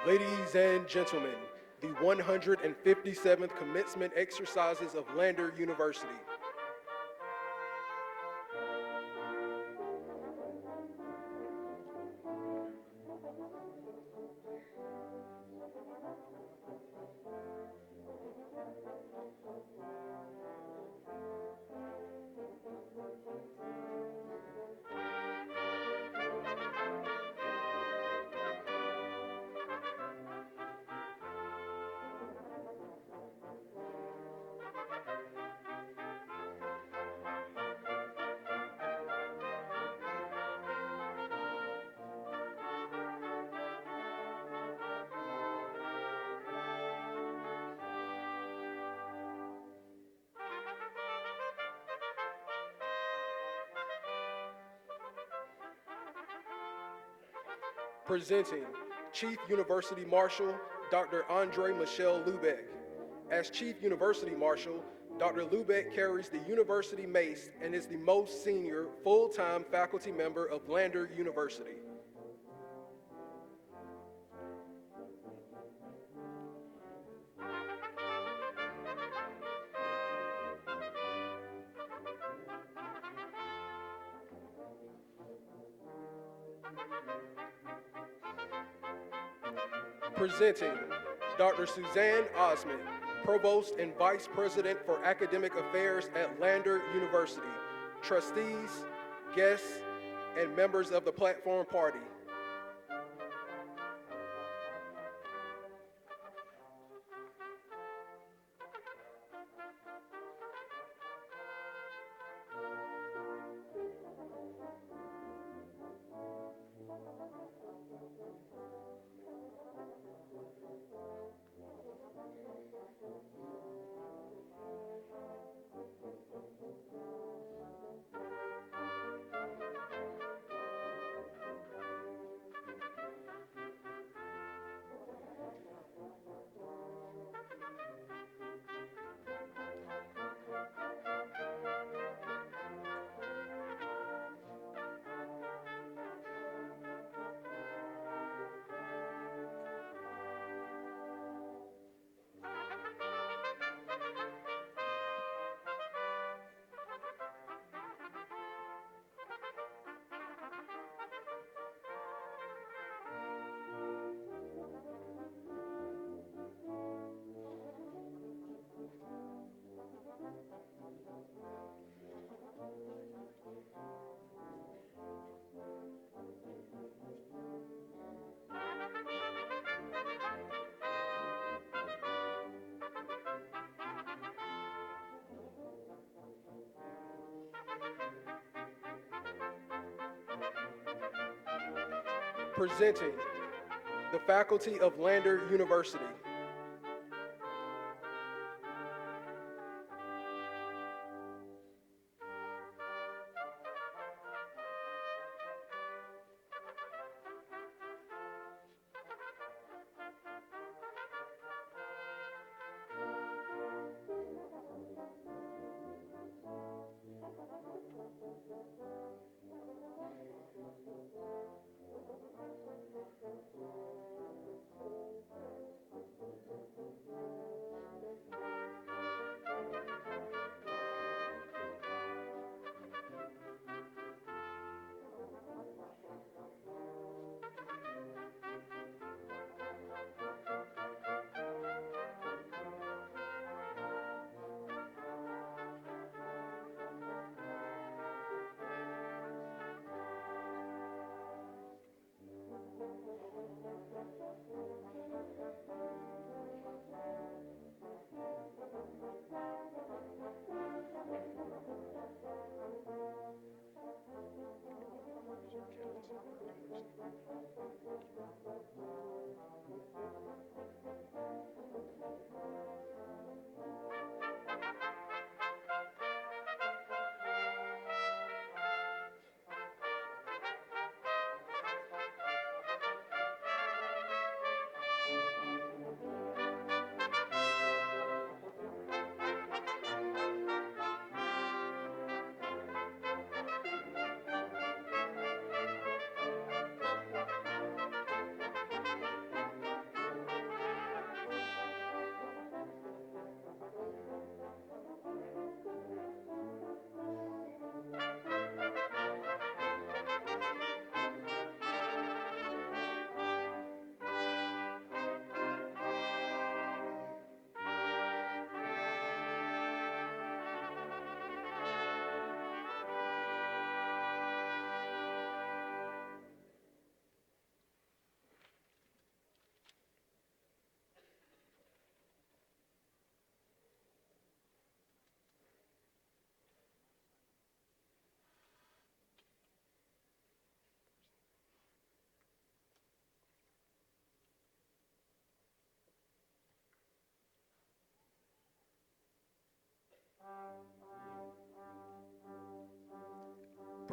Ladies and gentlemen, the 157th commencement exercises of Lander University. Presenting Chief University Marshal, Dr. Andre Michel Lubeck. As Chief University Marshal, Dr. Lubeck carries the university mace and is the most senior full-time faculty member of Lander University. Presenting Dr. Suzanne Osmond, Provost and Vice President for Academic Affairs at Lander University, trustees, guests, and members of the Platform Party. Presenting the faculty of Lander University.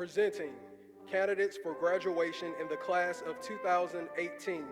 Presenting candidates for graduation in the class of 2018.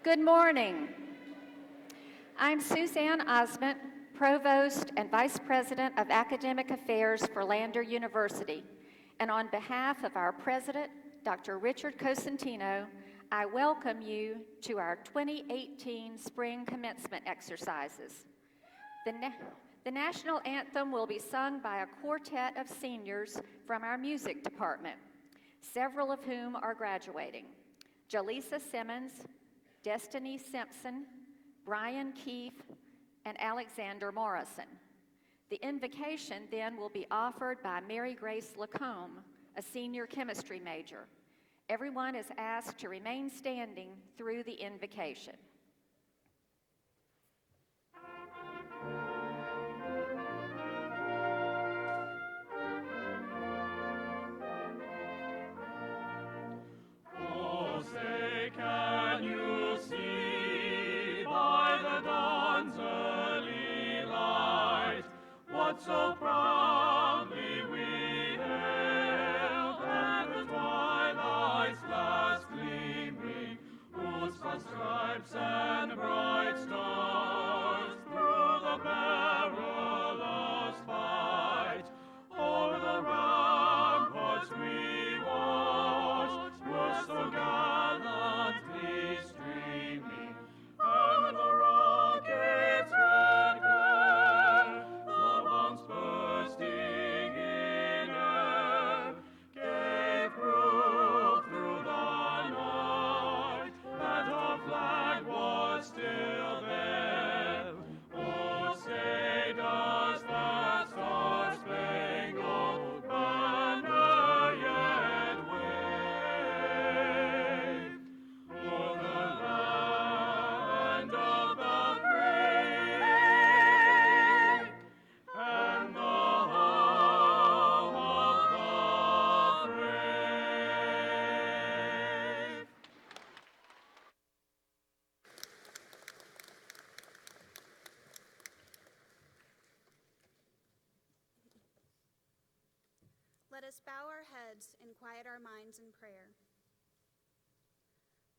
Good morning. I'm Suzanne Osment, Provost and Vice President of Academic Affairs for Lander University. And on behalf of our President, Dr. Richard Cosentino, I welcome you to our 2018 Spring Commencement exercises. The national anthem will be sung by a quartet of seniors from our music department, several of whom are graduating: Jaleesa Simmons, Destiny Simpson, Brian Keefe, and Alexander Morrison. The invocation then will be offered by Mary Grace Lacombe, a senior chemistry major. Everyone is asked to remain standing through the invocation. Oh, say, can you see by the dawn's early light what so proudly we hailed at the twilight's last gleaming, whose broad stripes and bright stars through the perilous fight o'er the ramparts we watched were so gallantly streaming, and the rocket's red glare, the bombs bursting in air, gave proof through the night that our flag was still there. Oh, say, does that star-spangled banner yet wave o'er the land of the free and the home of the brave? Let us bow our heads and quiet our minds in prayer.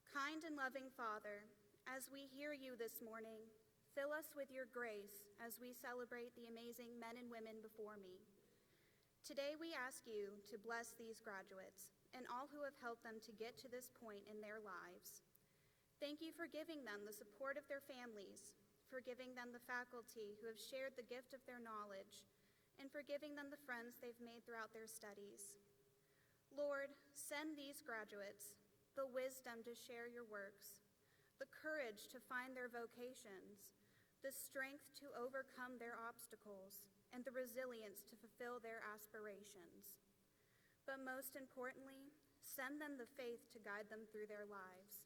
Kind and loving Father, as we hear you this morning, fill us with your grace as we celebrate the amazing men and women before me. Today we ask you to bless these graduates and all who have helped them to get to this point in their lives. Thank you for giving them the support of their families, for giving them the faculty who have shared the gift of their knowledge, and for giving them the friends they've made throughout their studies. Lord, send these graduates the wisdom to share your works, the courage to find their vocations, the strength to overcome their obstacles, and the resilience to fulfill their aspirations. But most importantly, send them the faith to guide them through their lives,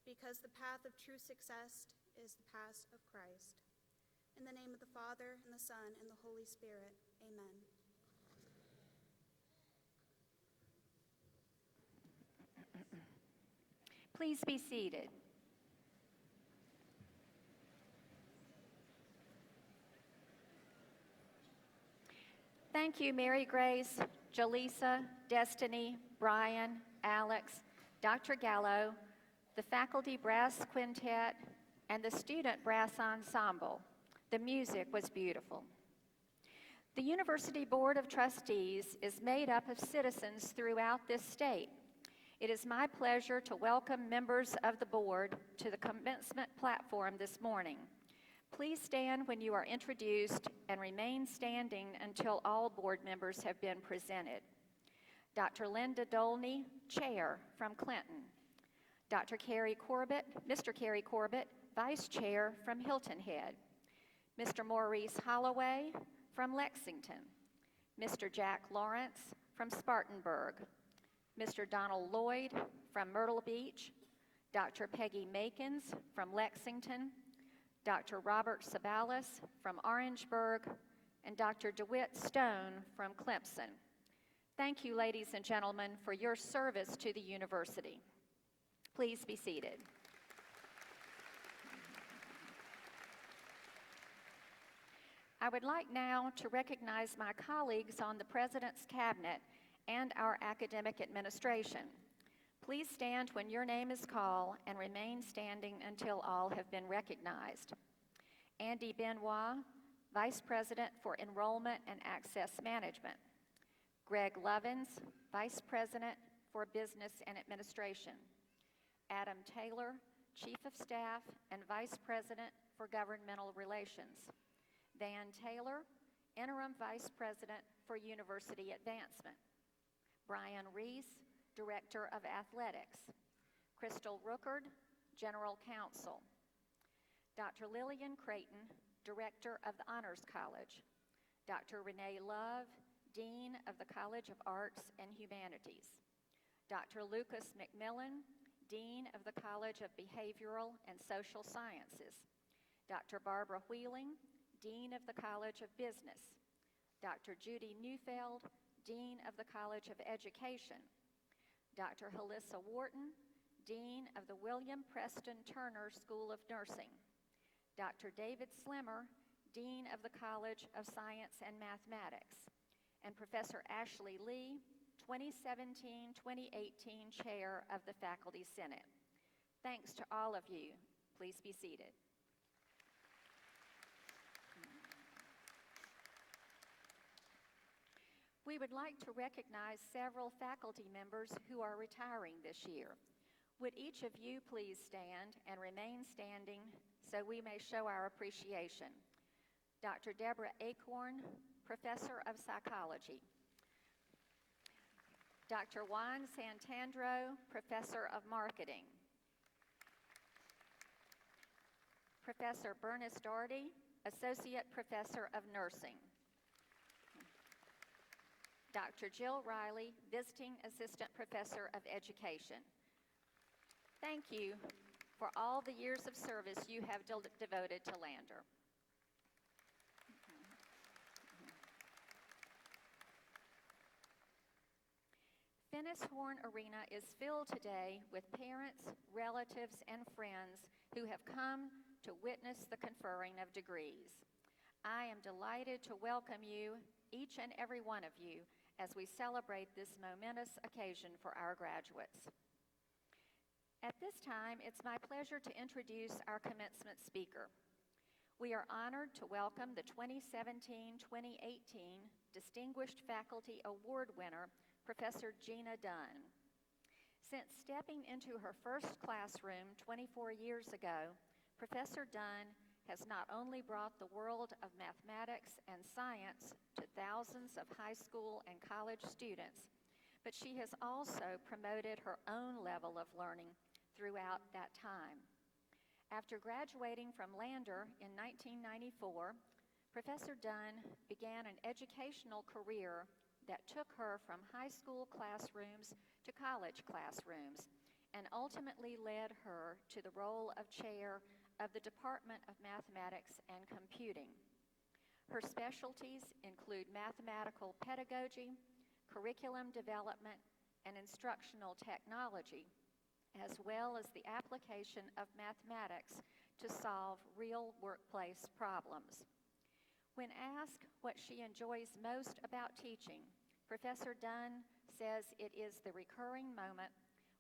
because the path of true success is the path of Christ. In the name of the Father, and the Son, and the Holy Spirit, amen. Please be seated. Thank you, Mary Grace, Jaleesa, Destiny, Brian, Alex, Dr. Gallo, the faculty brass quintet, and the student brass ensemble. The music was beautiful. The University Board of Trustees is made up of citizens throughout this state. It is my pleasure to welcome members of the board to the commencement platform this morning. Please stand when you are introduced and remain standing until all board members have been presented. Dr. Linda Dolney, Chair from Clinton. Dr. Carrie Corbett, Mr. Carrie Corbett, Vice Chair from Hilton Head. Mr. Maurice Holloway from Lexington. Mr. Jack Lawrence from Spartanburg. Mr. Donald Lloyd from Myrtle Beach. Dr. Peggy Makins from Lexington. Dr. Robert Sabalis from Orangeburg, and Dr. DeWitt Stone from Clemson. Thank you, ladies and gentlemen, for your service to the university. Please be seated. I would like now to recognize my colleagues on the President's Cabinet and our academic administration. Please stand when your name is called and remain standing until all have been recognized. Andy Benoit, Vice President for Enrollment and Access Management. Greg Lovins, Vice President for Business and Administration. Adam Taylor, Chief of Staff and Vice President for Governmental Relations. Van Taylor, Interim Vice President for University Advancement. Brian Reese, Director of Athletics. Crystal Rookard, General Counsel. Dr. Lillian Creighton, Director of the Honors College. Dr. Renee Love, Dean of the College of Arts and Humanities. Dr. Lucas McMillan, Dean of the College of Behavioral and Social Sciences. Dr. Barbara Wheeling, Dean of the College of Business. Dr. Judy Neufeld, Dean of the College of Education. Dr. Halissa Wharton, Dean of the William Preston Turner School of Nursing. Dr. David Slimmer, Dean of the College of Science and Mathematics. And Professor Ashley Lee, 2017-2018 Chair of the Faculty Senate. Thanks to all of you. Please be seated. We would like to recognize several faculty members who are retiring this year. Would each of you please stand and remain standing so we may show our appreciation? Dr. Deborah Acorn, Professor of Psychology. Dr. Juan Santandro, Professor of Marketing. Professor Bernice Doherty, Associate Professor of Nursing. Dr. Jill Riley, Visiting Assistant Professor of Education. Thank you for all the years of service you have devoted to Lander. Finis Horne Arena is filled today with parents, relatives, and friends who have come to witness the conferring of degrees. I am delighted to welcome you, each and every one of you, as we celebrate this momentous occasion for our graduates. At this time, it's my pleasure to introduce our commencement speaker. We are honored to welcome the 2017-2018 Distinguished Faculty Award winner, Professor Gina Dunn. Since stepping into her first classroom 24 years ago, Professor Dunn has not only brought the world of mathematics and science to thousands of high school and college students, but she has also promoted her own level of learning throughout that time. After graduating from Lander in 1994, Professor Dunn began an educational career that took her from high school classrooms to college classrooms and ultimately led her to the role of chair of the Department of Mathematics and Computing. Her specialties include mathematical pedagogy, curriculum development, and instructional technology, as well as the application of mathematics to solve real workplace problems. When asked what she enjoys most about teaching, Professor Dunn says it is the recurring moment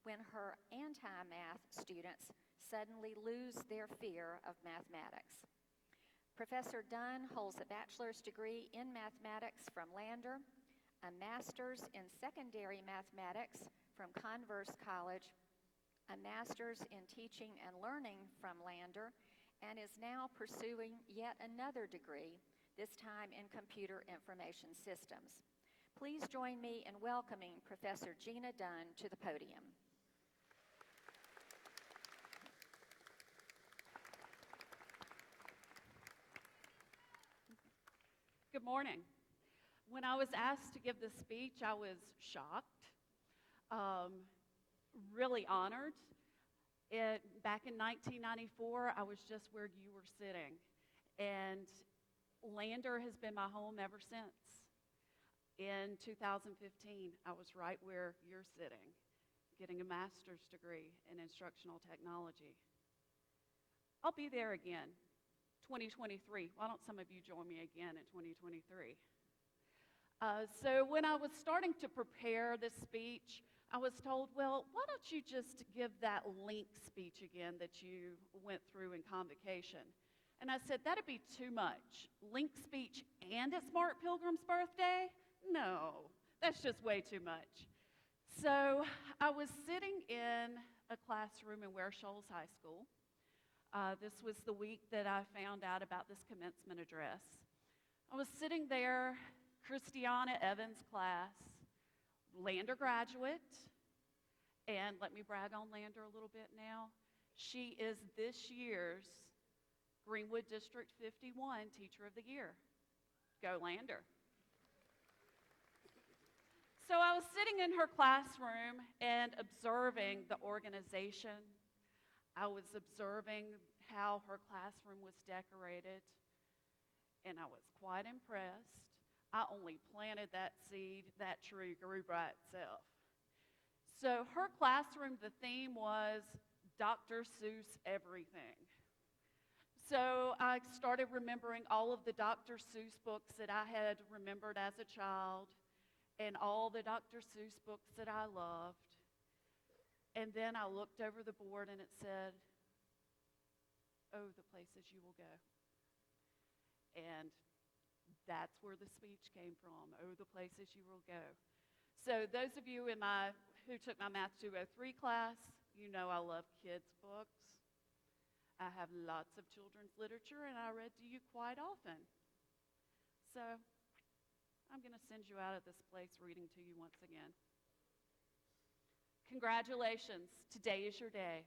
when her anti-math students suddenly lose their fear of mathematics. Professor Dunn holds a bachelor's degree in mathematics from Lander, a master's in secondary mathematics from Converse College, a master's in teaching and learning from Lander, and is now pursuing yet another degree, this time in computer information systems. Please join me in welcoming Professor Gina Dunn to the podium. Good morning. When I was asked to give this speech, I was shocked, really honored. Back in 1994, I was just where you were sitting, and Lander has been my home ever since. In 2015, I was right where you're sitting, getting a master's degree in instructional technology. I'll be there again, 2023. Why don't some of you join me again in 2023? So when I was starting to prepare this speech, I was told, well, why don't you just give that link speech again that you went through in convocation? And I said, that'd be too much. Link speech and it's Mark Pilgrim's birthday? No, that's just way too much. So I was sitting in a classroom in Ware Shoals High School. This was the week that I found out about this commencement address. I was sitting there, Christiana Evans' class, Lander graduate, and let me brag on Lander a little bit now. She is this year's Greenwood District 51 Teacher of the Year. Go Lander. So I was sitting in her classroom and observing the organization. I was observing how her classroom was decorated, and I was quite impressed. I only planted that seed, that tree grew by itself. So her classroom, the theme was Dr. Seuss everything. So I started remembering all of the Dr. Seuss books that I had remembered as a child and all the Dr. Seuss books that I loved. And then I looked over the board and it said, "Oh, the places you will go." And that's where the speech came from. Oh, the places you will go. So those of you who took my Math 203 class, you know I love kids' books. I have lots of children's literature, and I read to you quite often. So I'm going to send you out of this place reading to you once again. Congratulations. Today is your day.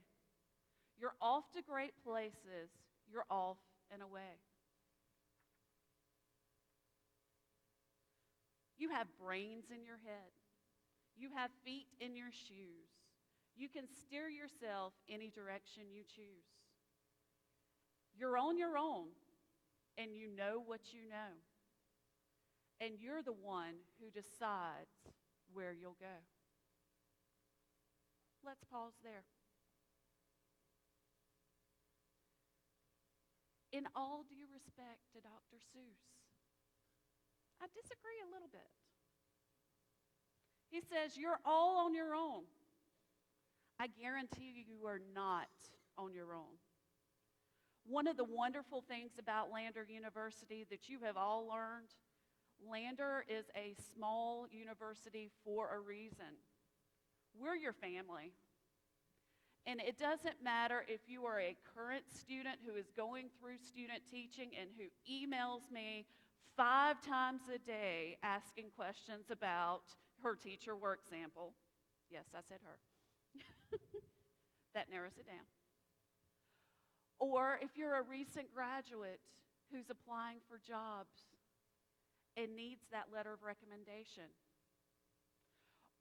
You're off to great places. You're off and away. You have brains in your head. You have feet in your shoes. You can steer yourself any direction you choose. You're on your own, and you know what you know. And you're the one who decides where you'll go. Let's pause there. In all due respect to Dr. Seuss, I disagree a little bit. He says, you're all on your own. I guarantee you are not on your own. One of the wonderful things about Lander University that you have all learned, Lander is a small university for a reason. We're your family. And it doesn't matter if you are a current student who is going through student teaching and who emails me 5 times a day asking questions about her teacher work sample. Yes, I said her. That narrows it down. Or if you're a recent graduate who's applying for jobs and needs that letter of recommendation.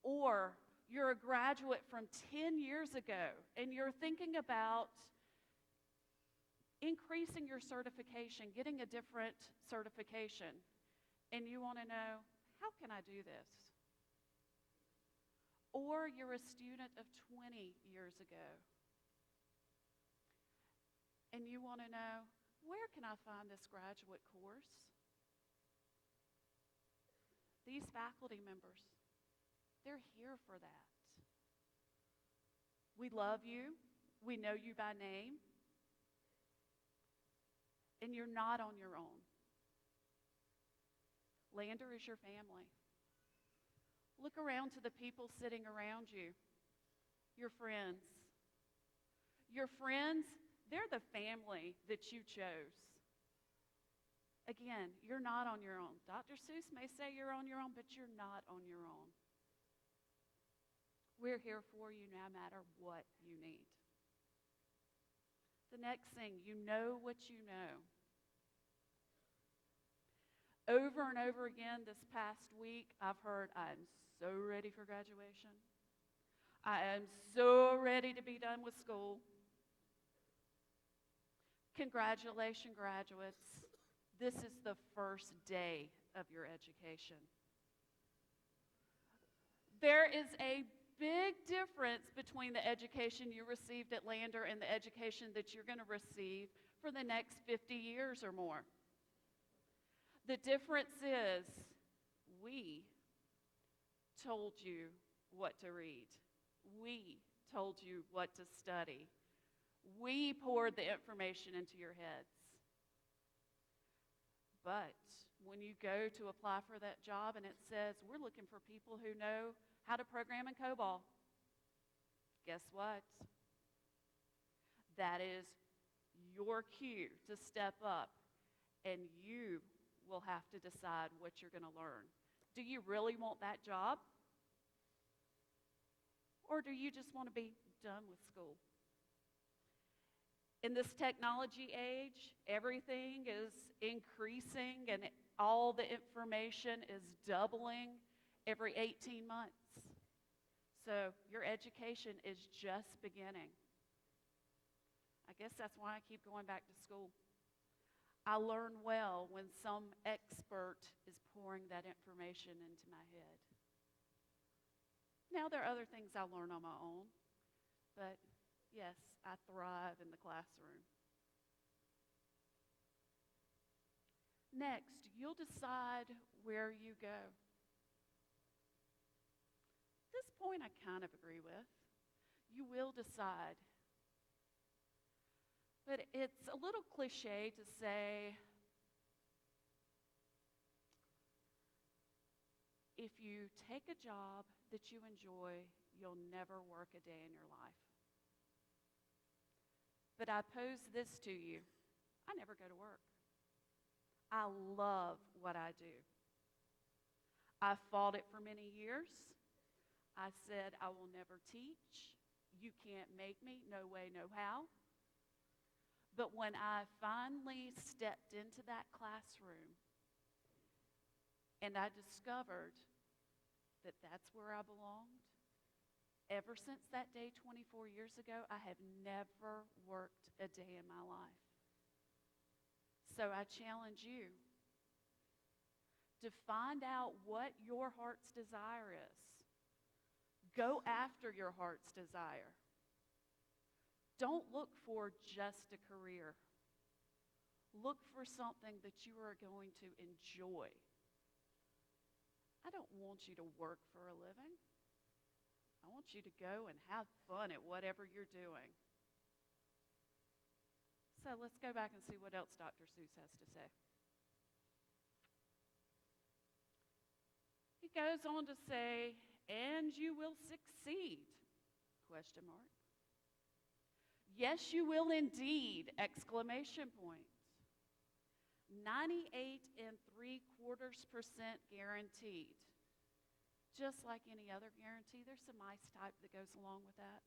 Or you're a graduate from 10 years ago and you're thinking about increasing your certification, getting a different certification, and you want to know, how can I do this? Or you're a student of 20 years ago and you want to know, where can I find this graduate course? These faculty members, they're here for that. We love you. We know you by name. And you're not on your own. Lander is your family. Look around to the people sitting around you, your friends. Your friends, they're the family that you chose. Again, you're not on your own. Dr. Seuss may say you're on your own, but you're not on your own. We're here for you no matter what you need. The next thing, you know what you know. Over and over again this past week, I've heard, I'm so ready for graduation. I am so ready to be done with school. Congratulations, graduates. This is the first day of your education. There is a big difference between the education you received at Lander and the education that you're going to receive for the next 50 years or more. The difference is we told you what to read. We told you what to study. We poured the information into your heads. But when you go to apply for that job and it says, we're looking for people who know how to program in COBOL, guess what? That is your cue to step up, and you will have to decide what you're going to learn. Do you really want that job? Or do you just want to be done with school? In this technology age, everything is increasing and all the information is doubling every 18 months. So your education is just beginning. I guess that's why I keep going back to school. I learn well when some expert is pouring that information into my head. Now, there are other things I learn on my own, but yes, I thrive in the classroom. Next, you'll decide where you go. This point I kind of agree with. You will decide. But it's a little cliche to say, if you take a job that you enjoy, you'll never work a day in your life. But I pose this to you. I never go to work. I love what I do. I fought it for many years. I said, I will never teach. You can't make me. No way, no how. But when I finally stepped into that classroom and I discovered that that's where I belonged, ever since that day 24 years ago, I have never worked a day in my life. So I challenge you to find out what your heart's desire is. Go after your heart's desire. Don't look for just a career. Look for something that you are going to enjoy. I don't want you to work for a living. I want you to go and have fun at whatever you're doing. So let's go back and see what else Dr. Seuss has to say. He goes on to say, and you will succeed, question mark. Yes, you will indeed, exclamation point. 98.75% guaranteed. Just like any other guarantee, there's some ice type that goes along with that.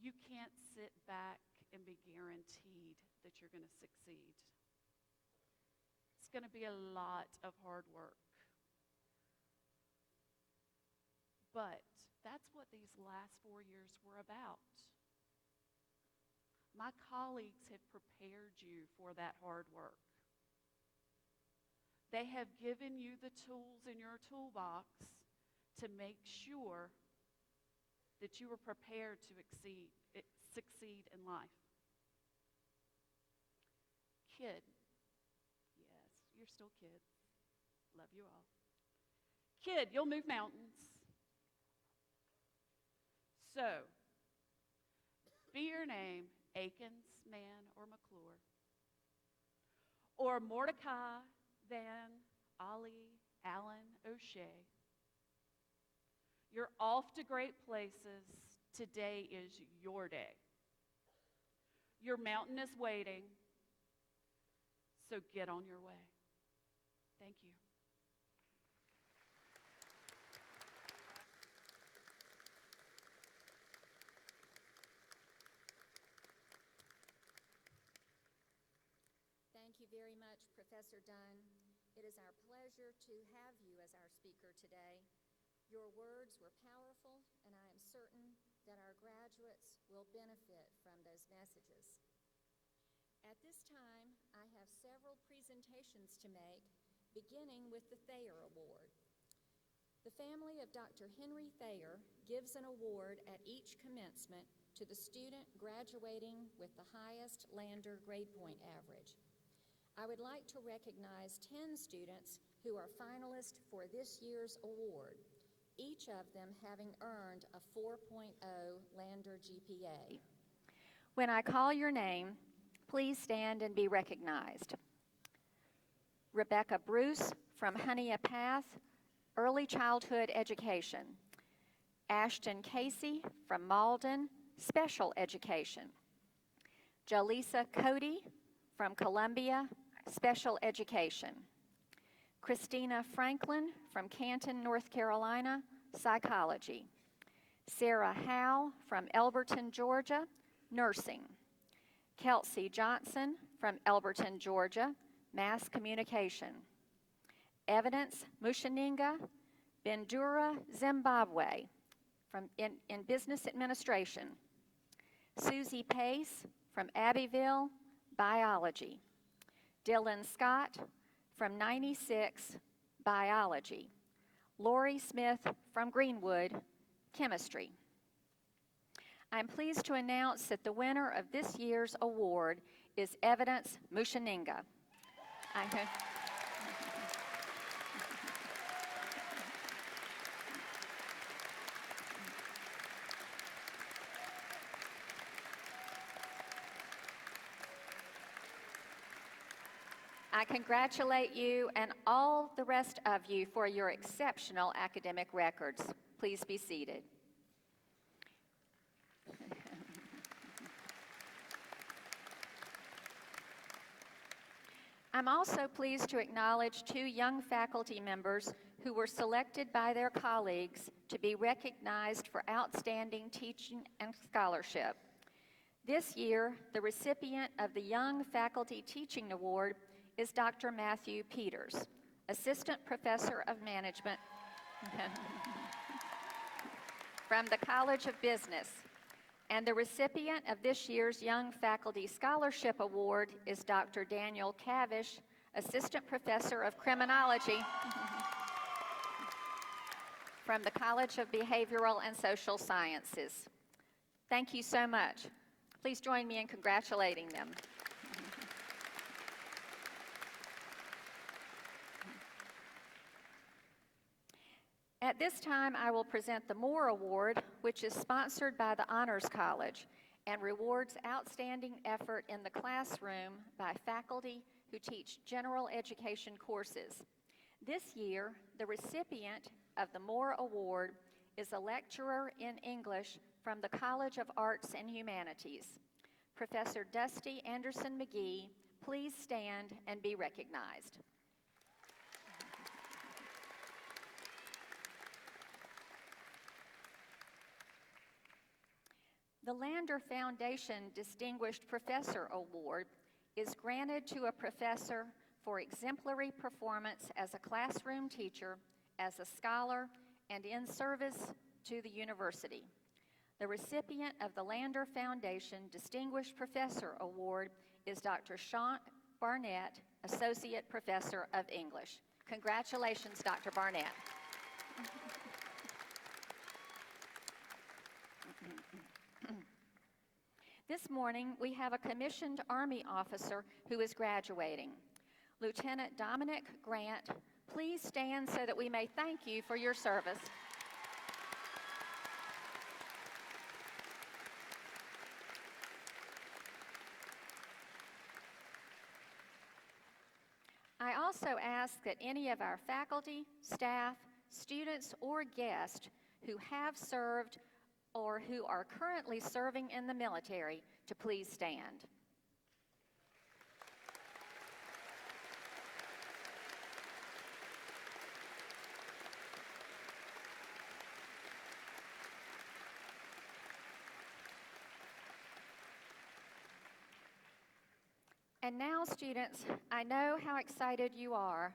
You can't sit back and be guaranteed that you're going to succeed. It's going to be a lot of hard work. But that's what these last 4 years were about. My colleagues have prepared you for that hard work. They have given you the tools in your toolbox to make sure that you are prepared to succeed in life. Kid, yes, you're still kids. Love you all. Kid, you'll move mountains. So, be your name Akins, Man, or McClure, or Mordecai, Van, Ali, Allen, O'Shea. You're off to great places. Today is your day. Your mountain is waiting, so get on your way. Thank you. Thank you very much, Professor Dunn. It is our pleasure to have you as our speaker today. Your words were powerful, and I am certain that our graduates will benefit from those messages. At this time, I have several presentations to make, beginning with the Thayer Award. The family of Dr. Henry Thayer gives an award at each commencement to the student graduating with the highest Lander grade point average. I would like to recognize 10 students who are finalists for this year's award. each of them having earned a 4.0 Lander GPA. When I call your name, please stand and be recognized. Rebecca Bruce from Honea Path, Early Childhood Education. Ashton Casey from Malden, Special Education. Jaleesa Cody from Columbia, Special Education. Christina Franklin from Canton, North Carolina, Psychology. Sarah Howe from Elberton, Georgia, Nursing. Kelsey Johnson from Elberton, Georgia, Mass Communication. Evidence Mushaninga, Bendura, Zimbabwe, in Business Administration. Susie Pace from Abbeville, Biology. Dylan Scott from 96, Biology. Lori Smith from Greenwood, Chemistry. I'm pleased to announce that the winner of this year's award is Evidence Mushaninga. I congratulate you and all the rest of you for your exceptional academic records. Please be seated. I'm also pleased to acknowledge 2 young faculty members who were selected by their colleagues to be recognized for outstanding teaching and scholarship. This year, the recipient of the Young Faculty Teaching Award is Dr. Matthew Peters, Assistant Professor of Management from the College of Business. And the recipient of this year's Young Faculty Scholarship Award is Dr. Daniel Cavish, Assistant Professor of Criminology from the College of Behavioral and Social Sciences. Thank you so much. Please join me in congratulating them. At this time, I will present the Moore Award, which is sponsored by the Honors College and rewards outstanding effort in the classroom by faculty who teach general education courses. This year, the recipient of the Moore Award is a lecturer in English from the College of Arts and Humanities. Professor Dusty Anderson McGee, please stand and be recognized. The Lander Foundation Distinguished Professor Award is granted to a professor for exemplary performance as a classroom teacher, as a scholar, and in service to the university. The recipient of the Lander Foundation Distinguished Professor Award is Dr. Sean Barnett, Associate Professor of English. Congratulations, Dr. Barnett. This morning, we have a commissioned Army officer who is graduating. Lieutenant Dominic Grant, please stand so that we may thank you for your service. I also ask that any of our faculty, staff, students, or guests who have served or who are currently serving in the military to please stand. And now, students, I know how excited you are.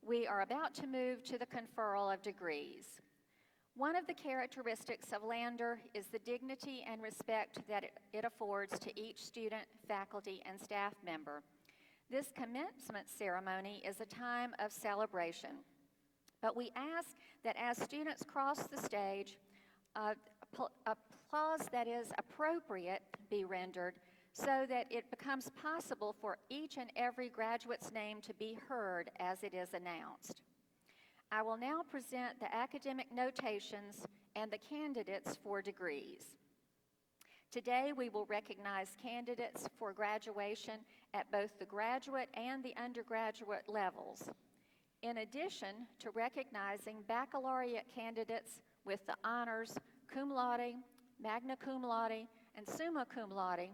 We are about to move to the conferral of degrees. One of the characteristics of Lander is the dignity and respect that it affords to each student, faculty, and staff member. This commencement ceremony is a time of celebration, but we ask that as students cross the stage, applause that is appropriate be rendered so that it becomes possible for each and every graduate's name to be heard as it is announced. I will now present the academic notations and the candidates for degrees. Today, we will recognize candidates for graduation at both the graduate and the undergraduate levels. In addition to recognizing baccalaureate candidates with the honors cum laude, magna cum laude, and summa cum laude,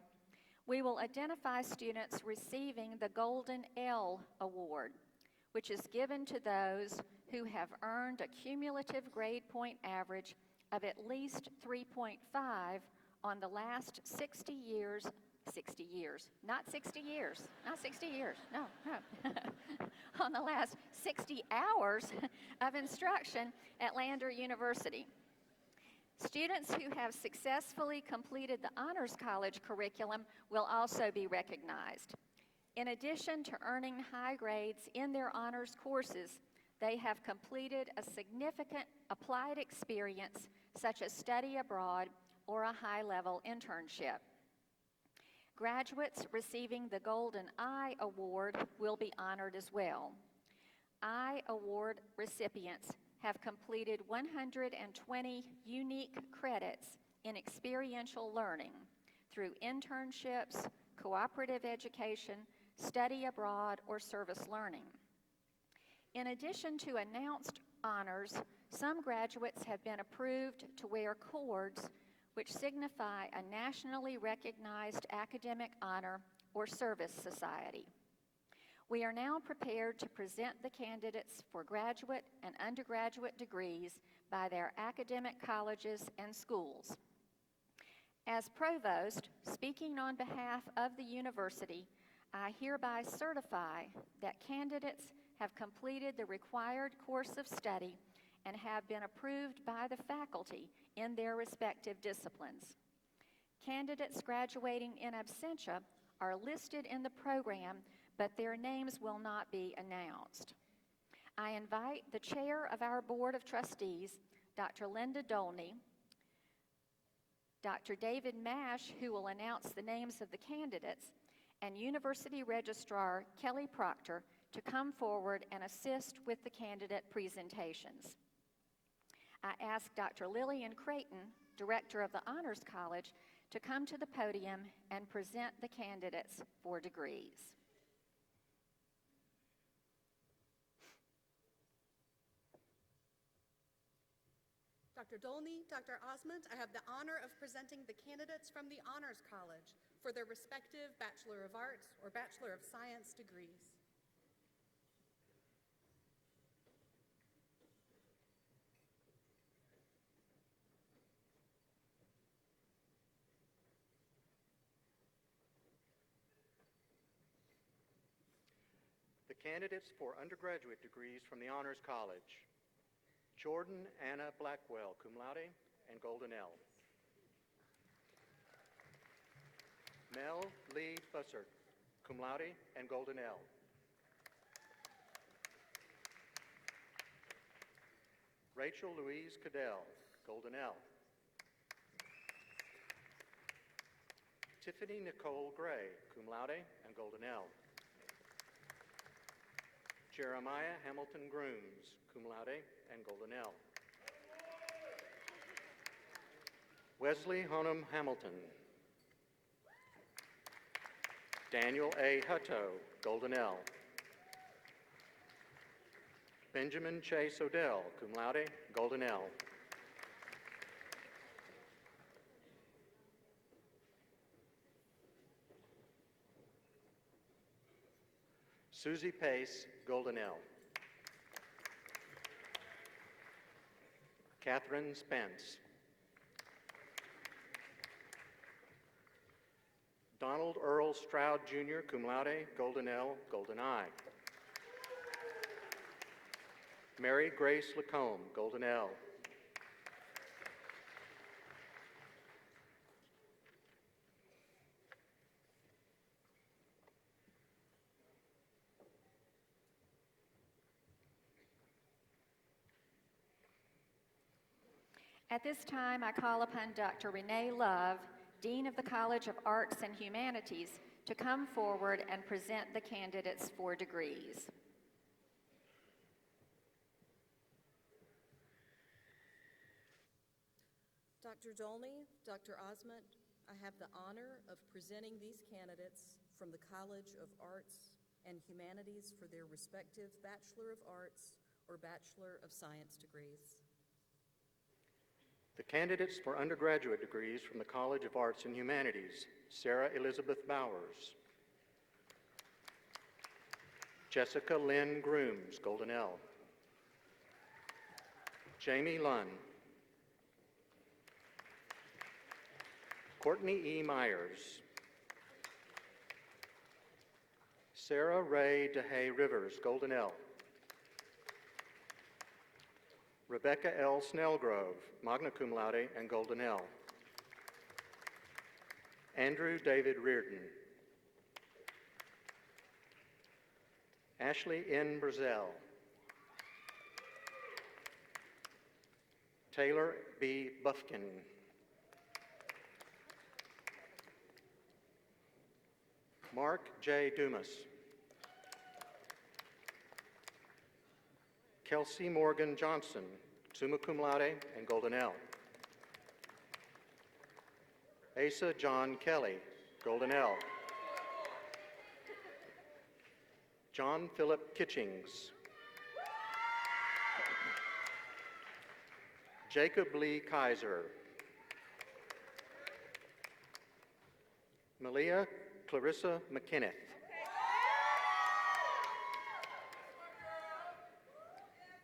we will identify students receiving the Golden L Award, which is given to those who have earned a cumulative grade point average of at least 3.5 on the last 60 years, not 60 years, no, on the last 60 hours of instruction at Lander University. Students who have successfully completed the Honors College curriculum will also be recognized. In addition to earning high grades in their honors courses, they have completed a significant applied experience such as study abroad or a high-level internship. Graduates receiving the Golden I Award will be honored as well. I Award recipients have completed 120 unique credits in experiential learning through internships, cooperative education, study abroad, or service learning. In addition to announced honors, some graduates have been approved to wear cords which signify a nationally recognized academic honor or service society. We are now prepared to present the candidates for graduate and undergraduate degrees by their academic colleges and schools. As provost, speaking on behalf of the university, I hereby certify that candidates have completed the required course of study and have been approved by the faculty in their respective disciplines. Candidates graduating in absentia are listed in the program, but their names will not be announced. I invite the chair of our Board of Trustees, Dr. Linda Dolney, Dr. David Mash, who will announce the names of the candidates, and University Registrar Kelly Proctor to come forward and assist with the candidate presentations. I ask Dr. Lillian Creighton, Director of the Honors College, to come to the podium and present the candidates for degrees. Dr. Dolney, Dr. Osmond, I have the honor of presenting the candidates from the Honors College for their respective Bachelor of Arts or Bachelor of Science degrees. The candidates for undergraduate degrees from the Honors College: Jordan Anna Blackwell, cum laude and Golden L. Mel Lee Bussert, cum laude and Golden L. Rachel Louise Cadell, Golden L. Tiffany Nicole Gray, cum laude and Golden L. Jeremiah Hamilton Grooms, cum laude and Golden L. Wesley Honum Hamilton. Daniel A. Hutto, Golden L. Benjamin Chase Odell, cum laude, Golden L. Susie Pace, Golden L. Catherine Spence. Donald Earl Stroud, Jr., cum laude, Golden L, Golden I. Mary Grace Lacombe, Golden L. At this time, I call upon Dr. Renee Love, Dean of the College of Arts and Humanities, to come forward and present the candidates for degrees. Dr. Dolney, Dr. Osment, I have the honor of presenting these candidates from the College of Arts and Humanities for their respective Bachelor of Arts or Bachelor of Science degrees. The candidates for undergraduate degrees from the College of Arts and Humanities: Sarah Elizabeth Bowers, Jessica Lynn Grooms, Golden L, Jamie Lunn, Courtney E. Myers, Sarah Ray DeHay Rivers, Golden L, Rebecca L. Snellgrove, magna cum laude and Golden L, Andrew David Reardon, Ashley N. Brazell, Taylor B. Buffkin, Mark J. Dumas, Kelsey Morgan Johnson, summa cum laude and Golden L, Asa John Kelly, Golden L, John Philip Kitchings, Jacob Lee Kaiser, Malia Clarissa McKenneth,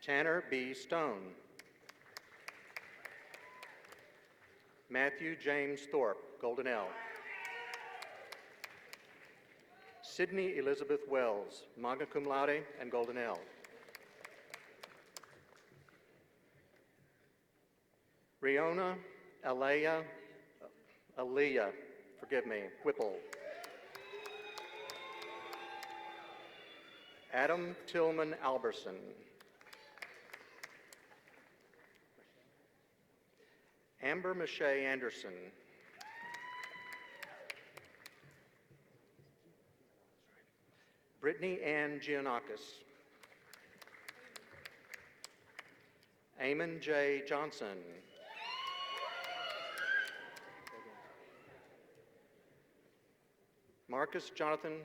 Tanner B. Stone, Matthew James Thorpe, Golden L, Sydney Elizabeth Wells, magna cum laude and Golden L, Riona Aaliyah, Whipple, Adam Tillman Alberson, Amber Mache Anderson, Brittany Ann Giannakis, Eamon J. Johnson, Marcus Jonathan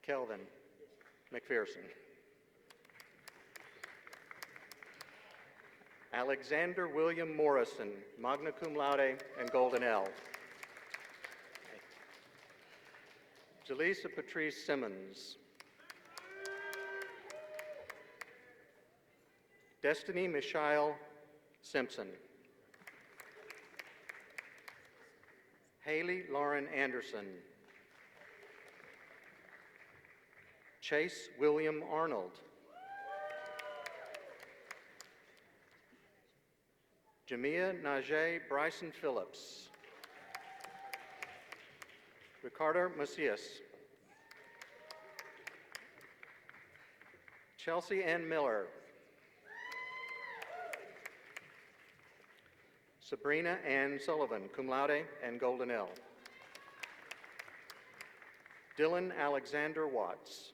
Kelvin McPherson, Alexander William Morrison, magna cum laude and Golden L, Jaleesa Patrice Simmons, Destiny Michelle Simpson, Haley Lauren Anderson, Chase William Arnold, Jamia Najee Bryson Phillips, Ricardo Macias, Chelsea Ann Miller, Sabrina Ann Sullivan, cum laude and Golden L, Dylan Alexander Watts,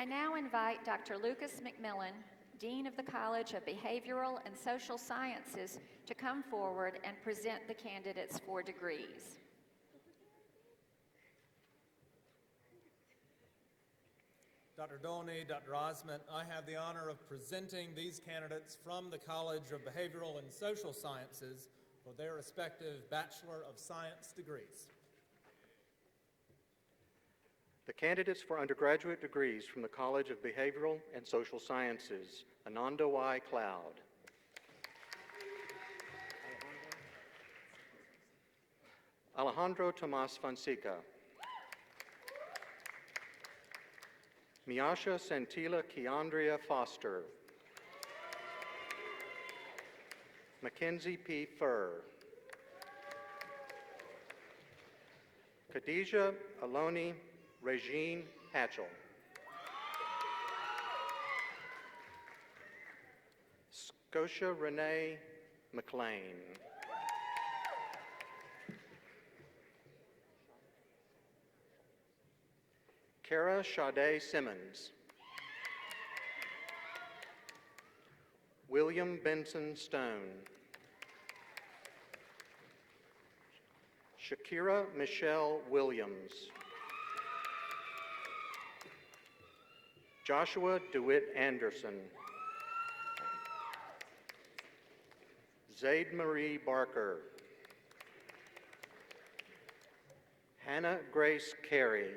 I now invite Dr. Lucas McMillan, Dean of the College of Behavioral and Social Sciences, to come forward and present the candidates for degrees. Dr. Dolney, Dr. Osment, I have the honor of presenting these candidates from the College of Behavioral and Social Sciences for their respective Bachelor of Science degrees. The candidates for undergraduate degrees from the College of Behavioral and Social Sciences: Ananda Y. Cloud, Alejandro Tomas Fonseca, Miasha Santila Keandria Foster, Mackenzie P. Furr, Khadijah Aloni Regine Hatchell, Scotia Renee McLean, Kara Sade Simmons. William Benson Stone. Shakira Michelle Williams. Joshua DeWitt Anderson. Zaid Marie Barker. Hannah Grace Carey.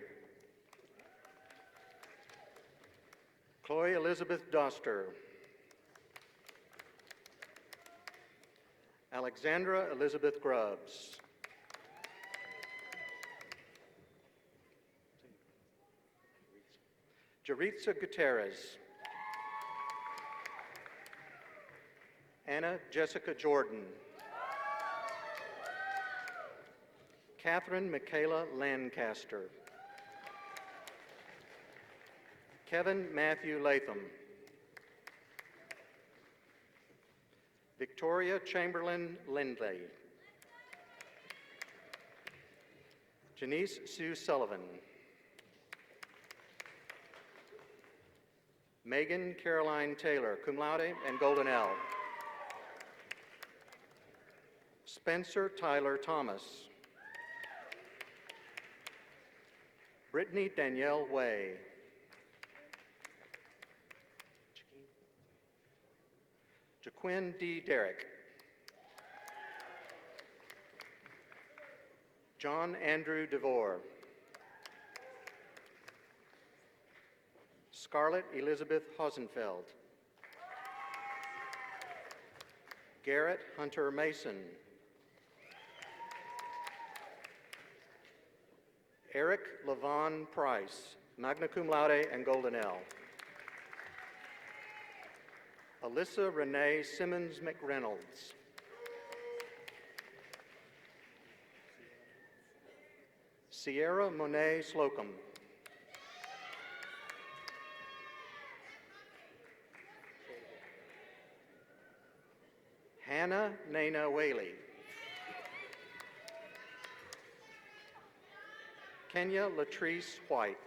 Chloe Elizabeth Doster. Alexandra Elizabeth Grubbs. Jaritza Gutierrez. Anna Jessica Jordan. Catherine Michaela Lancaster. Kevin Matthew Latham. Victoria Chamberlain Lindley. Janice Sue Sullivan. Megan Caroline Taylor, cum laude and golden L. Spencer Tyler Thomas. Brittany Danielle Way. Jaquin D. Derrick. John Andrew DeVore. Scarlett Elizabeth Hosenfeld. Garrett Hunter Mason. Eric Levon Price, magna cum laude and golden L. Alyssa Renee Simmons McReynolds. Sierra Monet Slocum. Hannah Nana Whaley. Kenya Latrice White.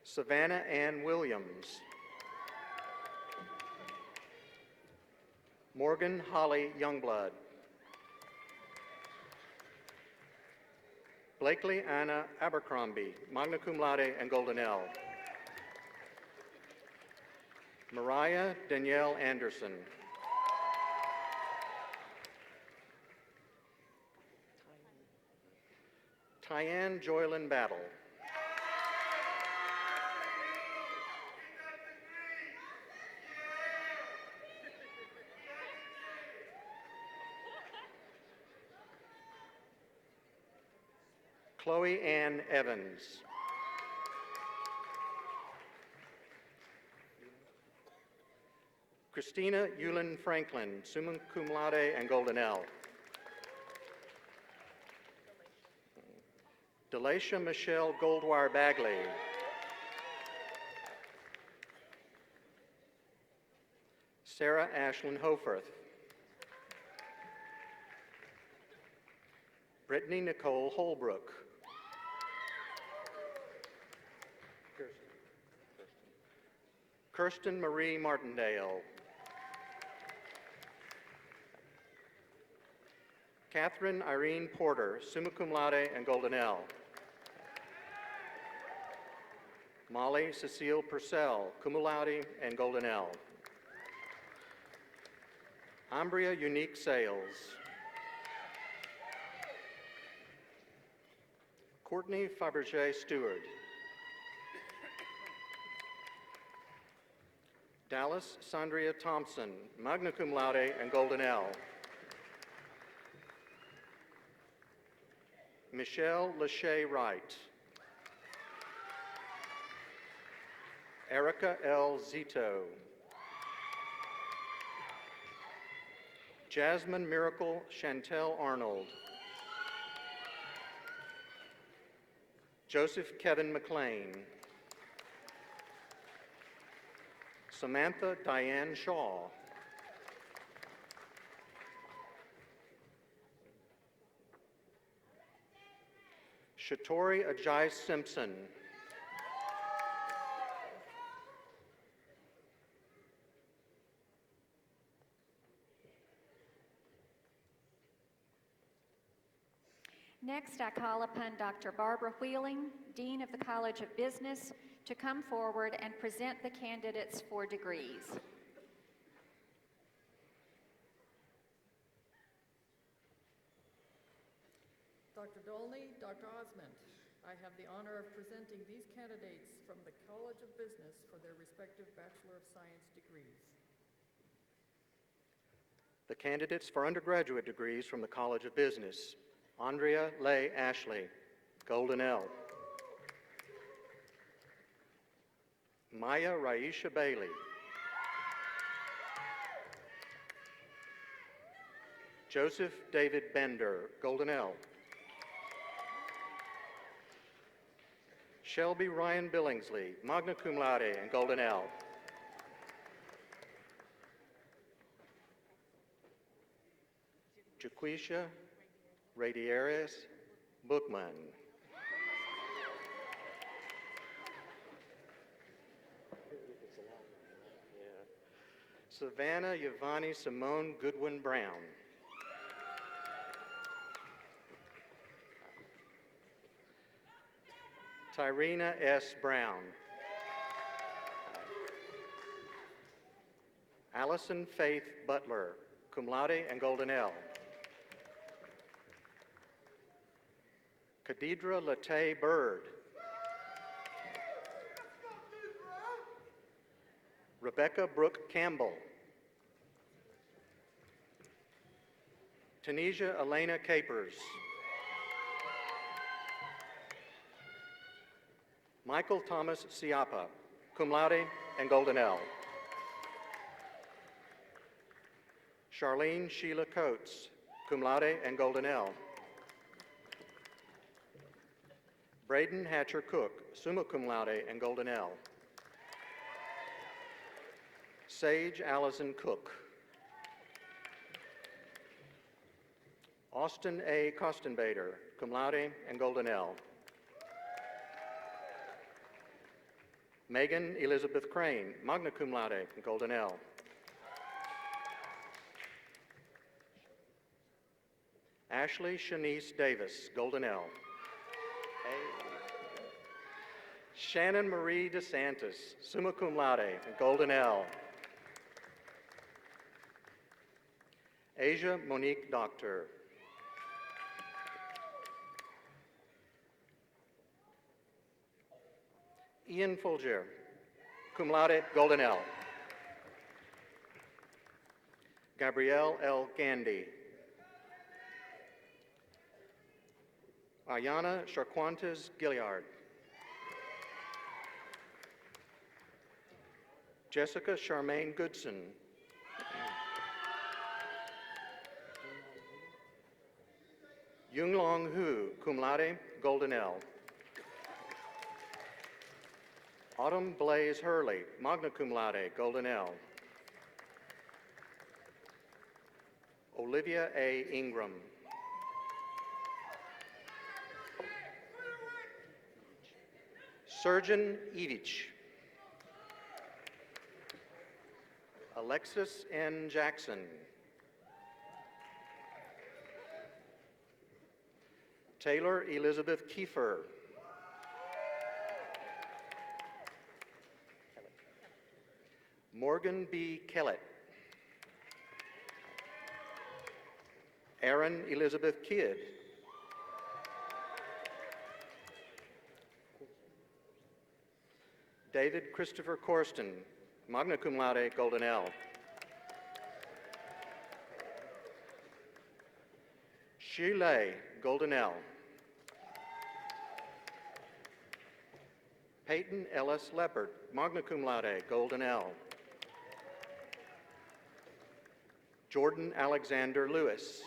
Savannah Ann Williams. Morgan Holly Youngblood. Blakely Anna Abercrombie, magna cum laude and golden L. Mariah Danielle Anderson. Tyann Joylyn Battle. Chloe Ann Evans. Christina Yulin Franklin, summa cum laude and golden L. Delasha Michelle Goldwire Bagley. Sarah Ashlyn Hofarth. Brittany Nicole Holbrook. Kirsten Marie Martindale. Catherine Irene Porter, summa cum laude and golden L. Molly Cecile Purcell, cum laude and golden L. Ambria Unique Sales. Courtney Fabergé Stewart. Dallas Sandria Thompson, magna cum laude and golden L. Michelle Lachey Wright. Erica L. Zito. Jasmine Miracle Chantel Arnold. Joseph Kevin McLean. Samantha Diane Shaw. Shatori Ajay Simpson. Next, I call upon Dr. Barbara Wheeling, Dean of the College of Business, to come forward and present the candidates for degrees. Dr. Dolney, Dr. Osmond, I have the honor of presenting these candidates from the College of Business for their respective Bachelor of Science degrees. The candidates for undergraduate degrees from the College of Business: Andrea Leigh Ashley, Golden L. Maya Raisha Bailey. Joseph David Bender, Golden L. Shelby Ryan Billingsley, magna cum laude and Golden L. Jaquisha Radieres Bookman. Savannah Yvonne Simone Goodwin Brown. Tyrena S. Brown. Allison Faith Butler, cum laude and Golden L. Khadidra Latay Bird. Rebecca Brooke Campbell. Tanisha Elena Capers. Michael Thomas Siapa, cum laude and Golden L. Charlene Sheila Coates, cum laude and Golden L. Braden Hatcher Cook, summa cum laude and Golden L. Sage Allison Cook. Austin A. Kostenbader, cum laude and Golden L. Megan Elizabeth Crane, magna cum laude and Golden L. Ashley Shanice Davis, Golden L. Shannon Marie DeSantis, summa cum laude and Golden L. Asia Monique Doctor. Ian Folger, cum laude, Golden L. Gabrielle L. Gandy. Ayana Charquantes Gilliard. Jessica Charmaine Goodson. Yunglong Hu, cum laude, Golden L. Autumn Blaze Hurley, magna cum laude, Golden L. Olivia A. Ingram. Surgeon Evich. Alexis N. Jackson. Taylor Elizabeth Kiefer. Morgan B. Kellett. Erin Elizabeth Kidd. David Christopher Corsten, magna cum laude, Golden L. Xu Lei, Golden L. Peyton Ellis Leopard, magna cum laude, Golden L. Jordan Alexander Lewis.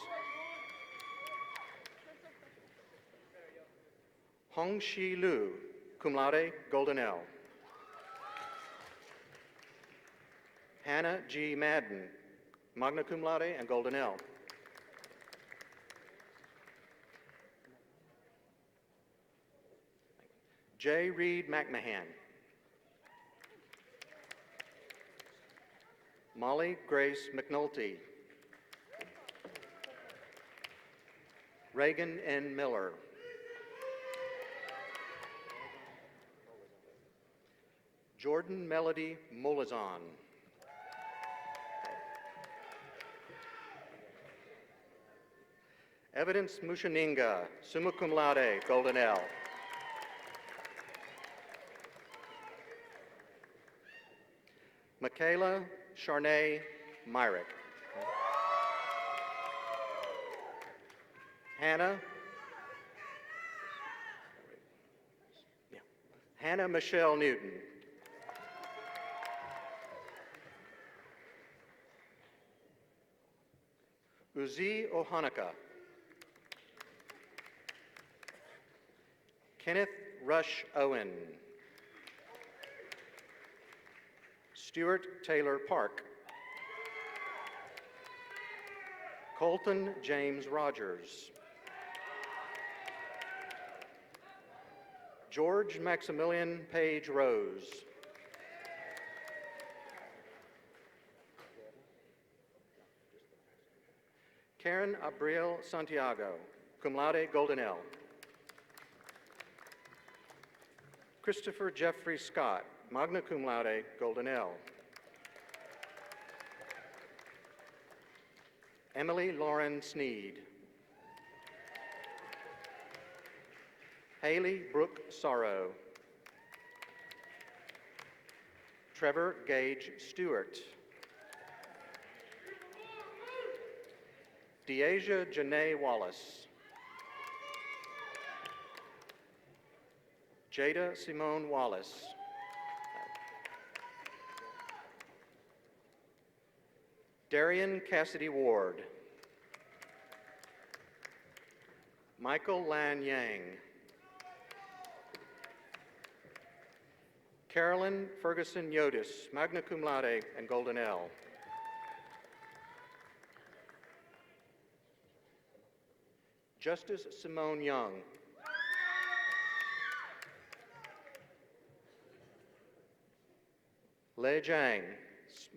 Hong Shi Lu, cum laude, Golden L. Hannah G. Madden, magna cum laude and Golden L. J. Reed McMahon. Molly Grace McNulty. Reagan N. Miller. Jordan Melody Molazan. Evidence Mushaninga, summa cum laude, Golden L. Michaela Charnay Myrick. Hannah Michelle Newton. Uzi Ohanaka. Kenneth Rush Owen. Stuart Taylor Park. Colton James Rogers. George Maximilian Page Rose. Karen Abriel Santiago, cum laude, Golden L. Christopher Jeffrey Scott, magna cum laude, Golden L. Emily Lauren Sneed. Haley Brooke Sorrow. Trevor Gage Stewart. Deasia Janae Wallace. Jada Simone Wallace. Darian Cassidy Ward. Michael Lan Yang. Carolyn Ferguson Yodis, magna cum laude and Golden L. Justice Simone Young. Lei Zhang,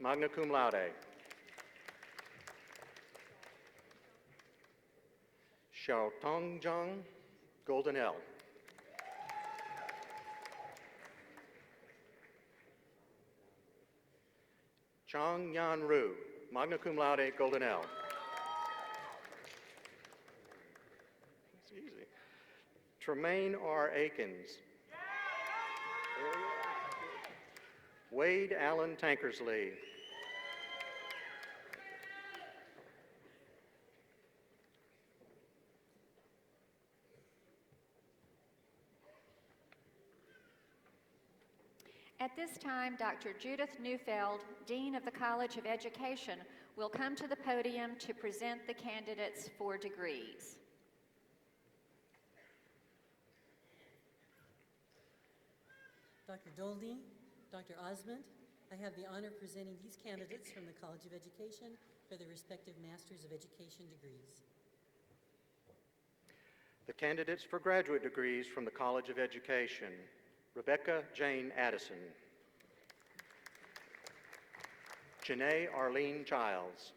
magna cum laude. Xiao Tong Zhang, Golden L. Chang Yan Ru, magna cum laude, Golden L. It's easy. Tremaine R. Akins. Wade Allen Tankersley. At this time, Dr. Judith Neufeld, Dean of the College of Education, will come to the podium to present the candidates for degrees. Dr. Dolney, Dr. Osmond, I have the honor of presenting these candidates from the College of Education for their respective Masters of Education degrees. The candidates for graduate degrees from the College of Education: Rebecca Jane Addison, Janae Arlene Childs,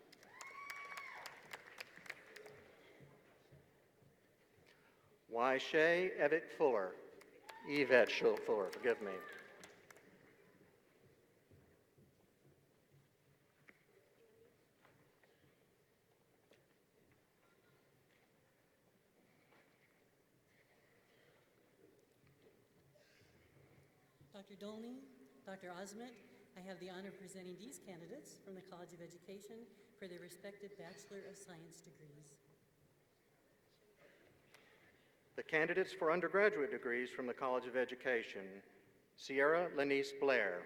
Waishay Evett Fuller, Yvette Fuller, forgive me. Dr. Dolney, Dr. Osmond, I have the honor of presenting these candidates from the College of Education for their respective Bachelor of Science degrees. The candidates for undergraduate degrees from the College of Education: Sierra Lenice Blair,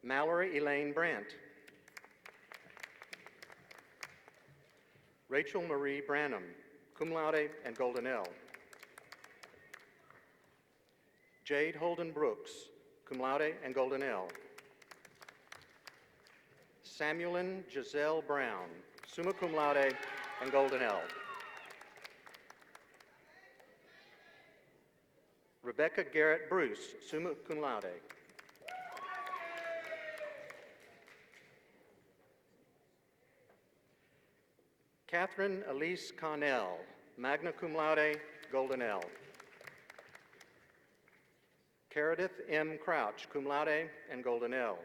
Mallory Elaine Brandt, Rachel Marie Branham, cum laude and Golden L. Jade Holden Brooks, cum laude and Golden L. Samuelin Giselle Brown, summa cum laude and Golden L. Rebecca Garrett Bruce, summa cum laude. Catherine Elise Connell, magna cum laude, golden L. Caridith M. Crouch, cum laude and golden L.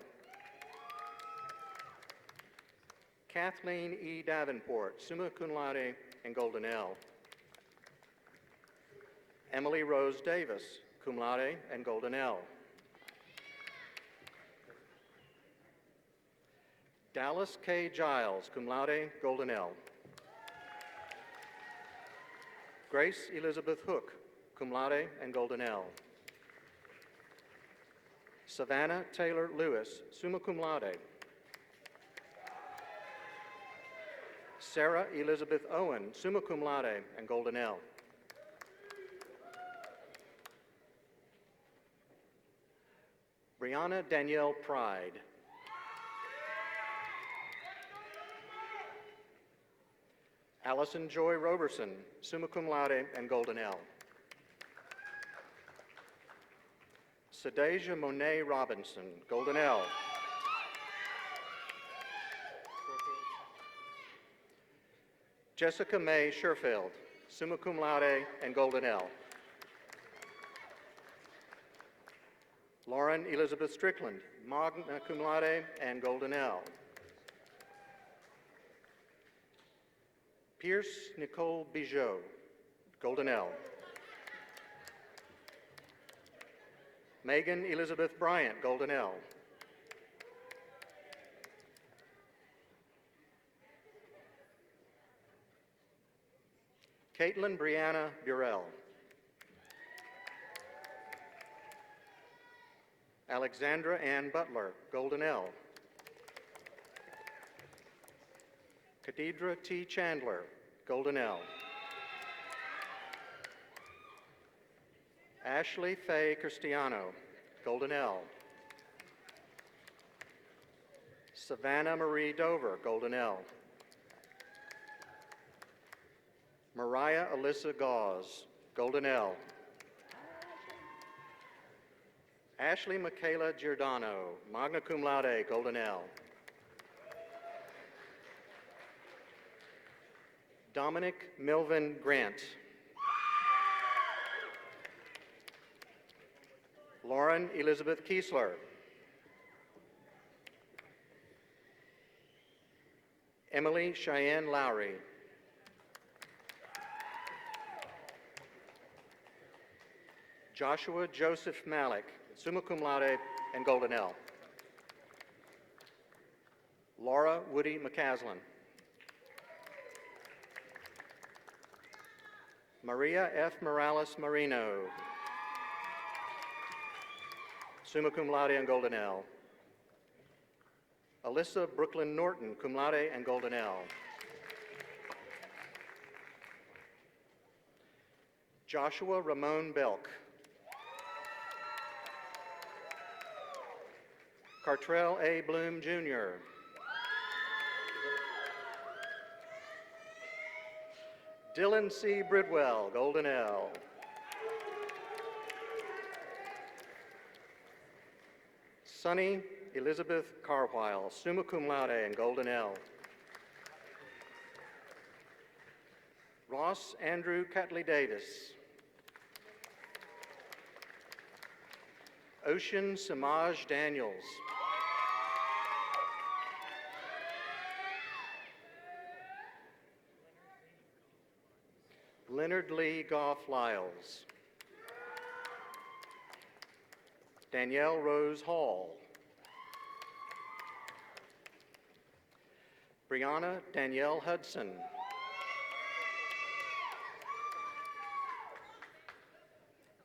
Kathleen E. Davenport, summa cum laude and golden L. Emily Rose Davis, cum laude and golden L. Dallas K. Giles, cum laude, golden L. Grace Elizabeth Hook, cum laude and golden L. Savannah Taylor Lewis, summa cum laude. Sarah Elizabeth Owen, summa cum laude and golden L. Brianna Danielle Pride. Allison Joy Roberson, summa cum laude and golden L. Sadeja Monet Robinson, golden L. Jessica May Sherfield, summa cum laude and golden L. Lauren Elizabeth Strickland, magna cum laude and golden L. Pierce Nicole Bijot, golden L. Megan Elizabeth Bryant, golden L. Caitlin Brianna Burrell. Alexandra Ann Butler, golden L. Khadidra T. Chandler, golden L. Ashley Faye Cristiano, golden L. Savannah Marie Dover, golden L. Mariah Alyssa Gauze, golden L. Ashley Michaela Giordano, magna cum laude, golden L. Dominic Melvin Grant. Lauren Elizabeth Kiesler. Emily Cheyenne Lowry. Joshua Joseph Malik, summa cum laude and golden L. Laura Woody McCaslin. Maria F. Morales Marino, summa cum laude and golden L. Alyssa Brooklyn Norton, cum laude and golden L. Joshua Ramon Belk. Cartrell A. Bloom, Jr. Dylan C. Bridwell, golden L. Sunny Elizabeth Carwile, summa cum laude and golden L. Ross Andrew Catley Davis. Ocean Samaj Daniels. Leonard Lee Goff Lyles. Danielle Rose Hall. Brianna Danielle Hudson.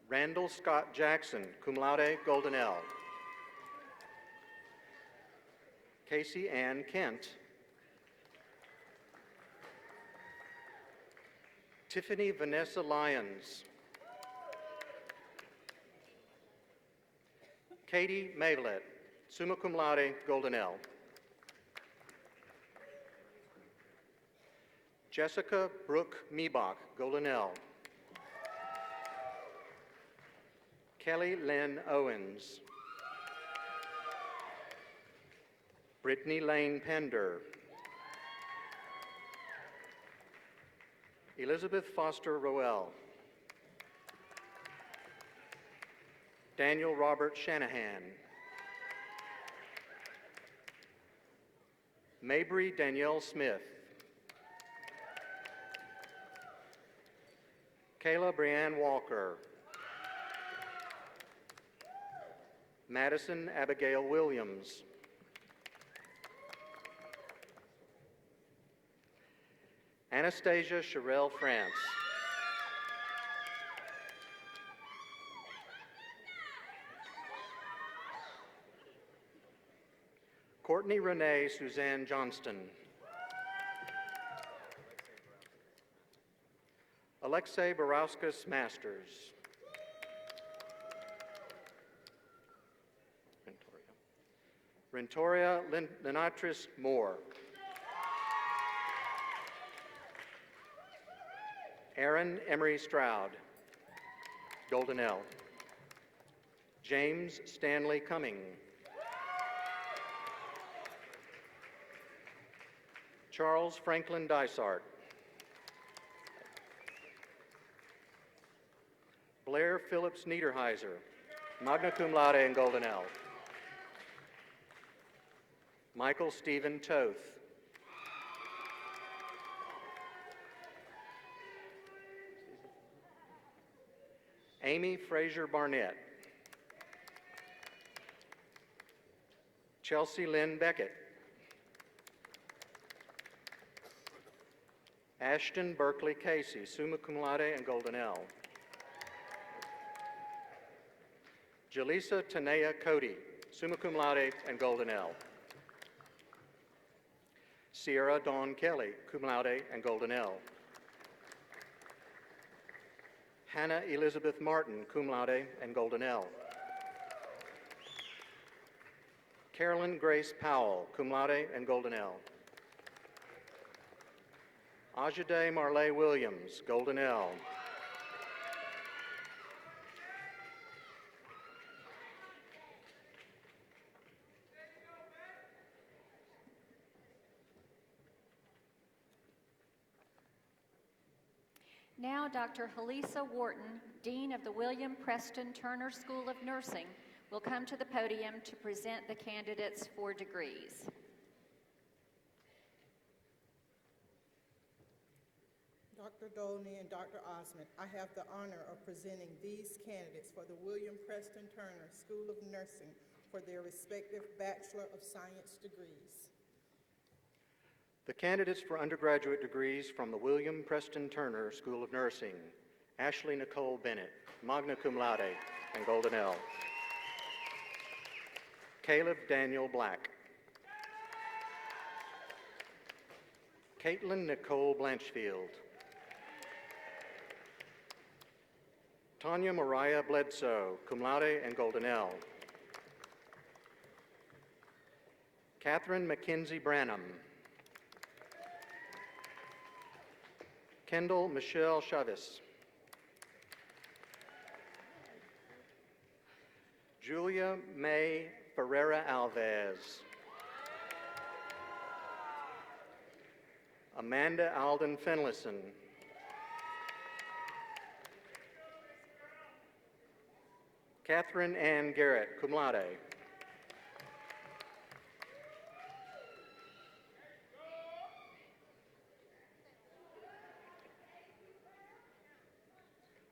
Randall Scott Jackson, cum laude, golden L. Casey Ann Kent. Tiffany Vanessa Lyons. Katie Mavelet, summa cum laude, golden L. Jessica Brooke Meebach, golden L. Kelly Lynn Owens. Brittany Lane Pender. Elizabeth Foster Roel. Daniel Robert Shanahan. Mabry Danielle Smith. Kayla Brianne Walker. Madison Abigail Williams. Anastasia Sherelle France. Courtney Renee Suzanne Johnston. Alexei Barauskas Masters. Rentoria Lenatris Moore. Aaron Emery Stroud. Golden L. James Stanley Cumming. Charles Franklin Dysart. Blair Phillips Niederheiser, magna cum laude and Golden L. Michael Stephen Toth. Amy Fraser Barnett. Chelsea Lynn Beckett. Ashton Berkeley Casey, summa cum laude and Golden L. Jaleesa Tanea Cody, summa cum laude and Golden L. Sierra Dawn Kelly, cum laude and Golden L. Hannah Elizabeth Martin, cum laude and Golden L. Carolyn Grace Powell, cum laude and Golden L. Ajade Marley Williams, Golden L. Now, Dr. Halisa Wharton, Dean of the William Preston Turner School of Nursing, will come to the podium to present the candidates for degrees. Dr. Dolney and Dr. Osmond, I have the honor of presenting these candidates for the William Preston Turner School of Nursing for their respective Bachelor of Science degrees. The candidates for undergraduate degrees from the William Preston Turner School of Nursing: Ashley Nicole Bennett, magna cum laude and Golden L. Caleb Daniel Black. Caitlin Nicole Blanchfield. Tanya Mariah Bledsoe, cum laude and Golden L. Catherine Mackenzie Branham. Kendall Michelle Chavez. Julia May Ferreira Alves. Amanda Alden Finlayson. Catherine Ann Garrett, cum laude.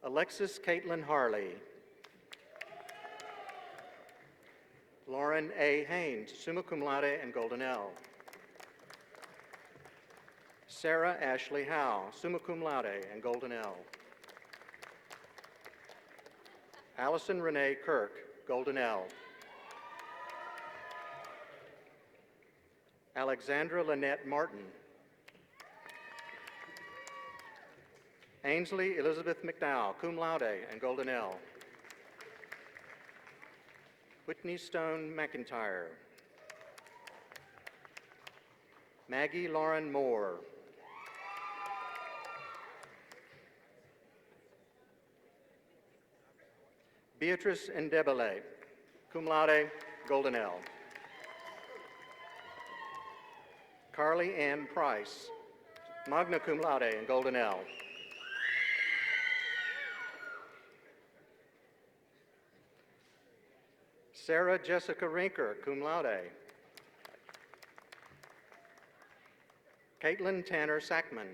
Alexis Caitlin Harley. Lauren A. Haynes, summa cum laude and Golden L. Sarah Ashley Howe, summa cum laude and Golden L. Allison Renee Kirk, Golden L. Alexandra Lynette Martin. Ainsley Elizabeth McDowell, cum laude and Golden L. Whitney Stone McIntyre. Maggie Lauren Moore. Beatrice Ndebele, cum laude, Golden L. Carly Ann Price, magna cum laude and Golden L. Sarah Jessica Rinker, cum laude. Caitlin Tanner Sackman.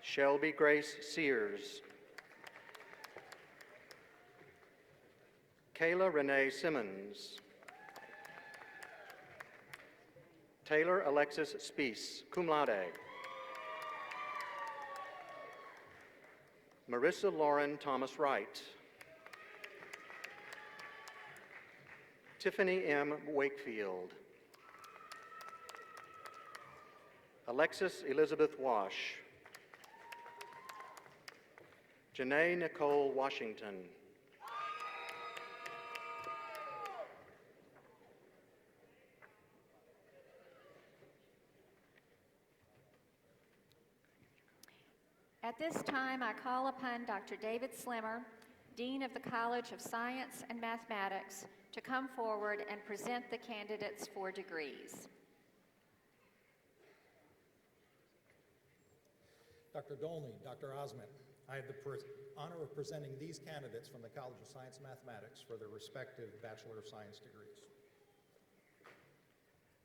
Shelby Grace Sears. Kayla Renee Simmons. Taylor Alexis Spees, cum laude. Marissa Lauren Thomas Wright. Tiffany M. Wakefield. Alexis Elizabeth Wash. Janae Nicole Washington. At this time, I call upon Dr. David Slimmer, Dean of the College of Science and Mathematics, to come forward and present the candidates for degrees. Dr. Dolney, Dr. Osment, I have the honor of presenting these candidates from the College of Science and Mathematics for their respective Bachelor of Science degrees.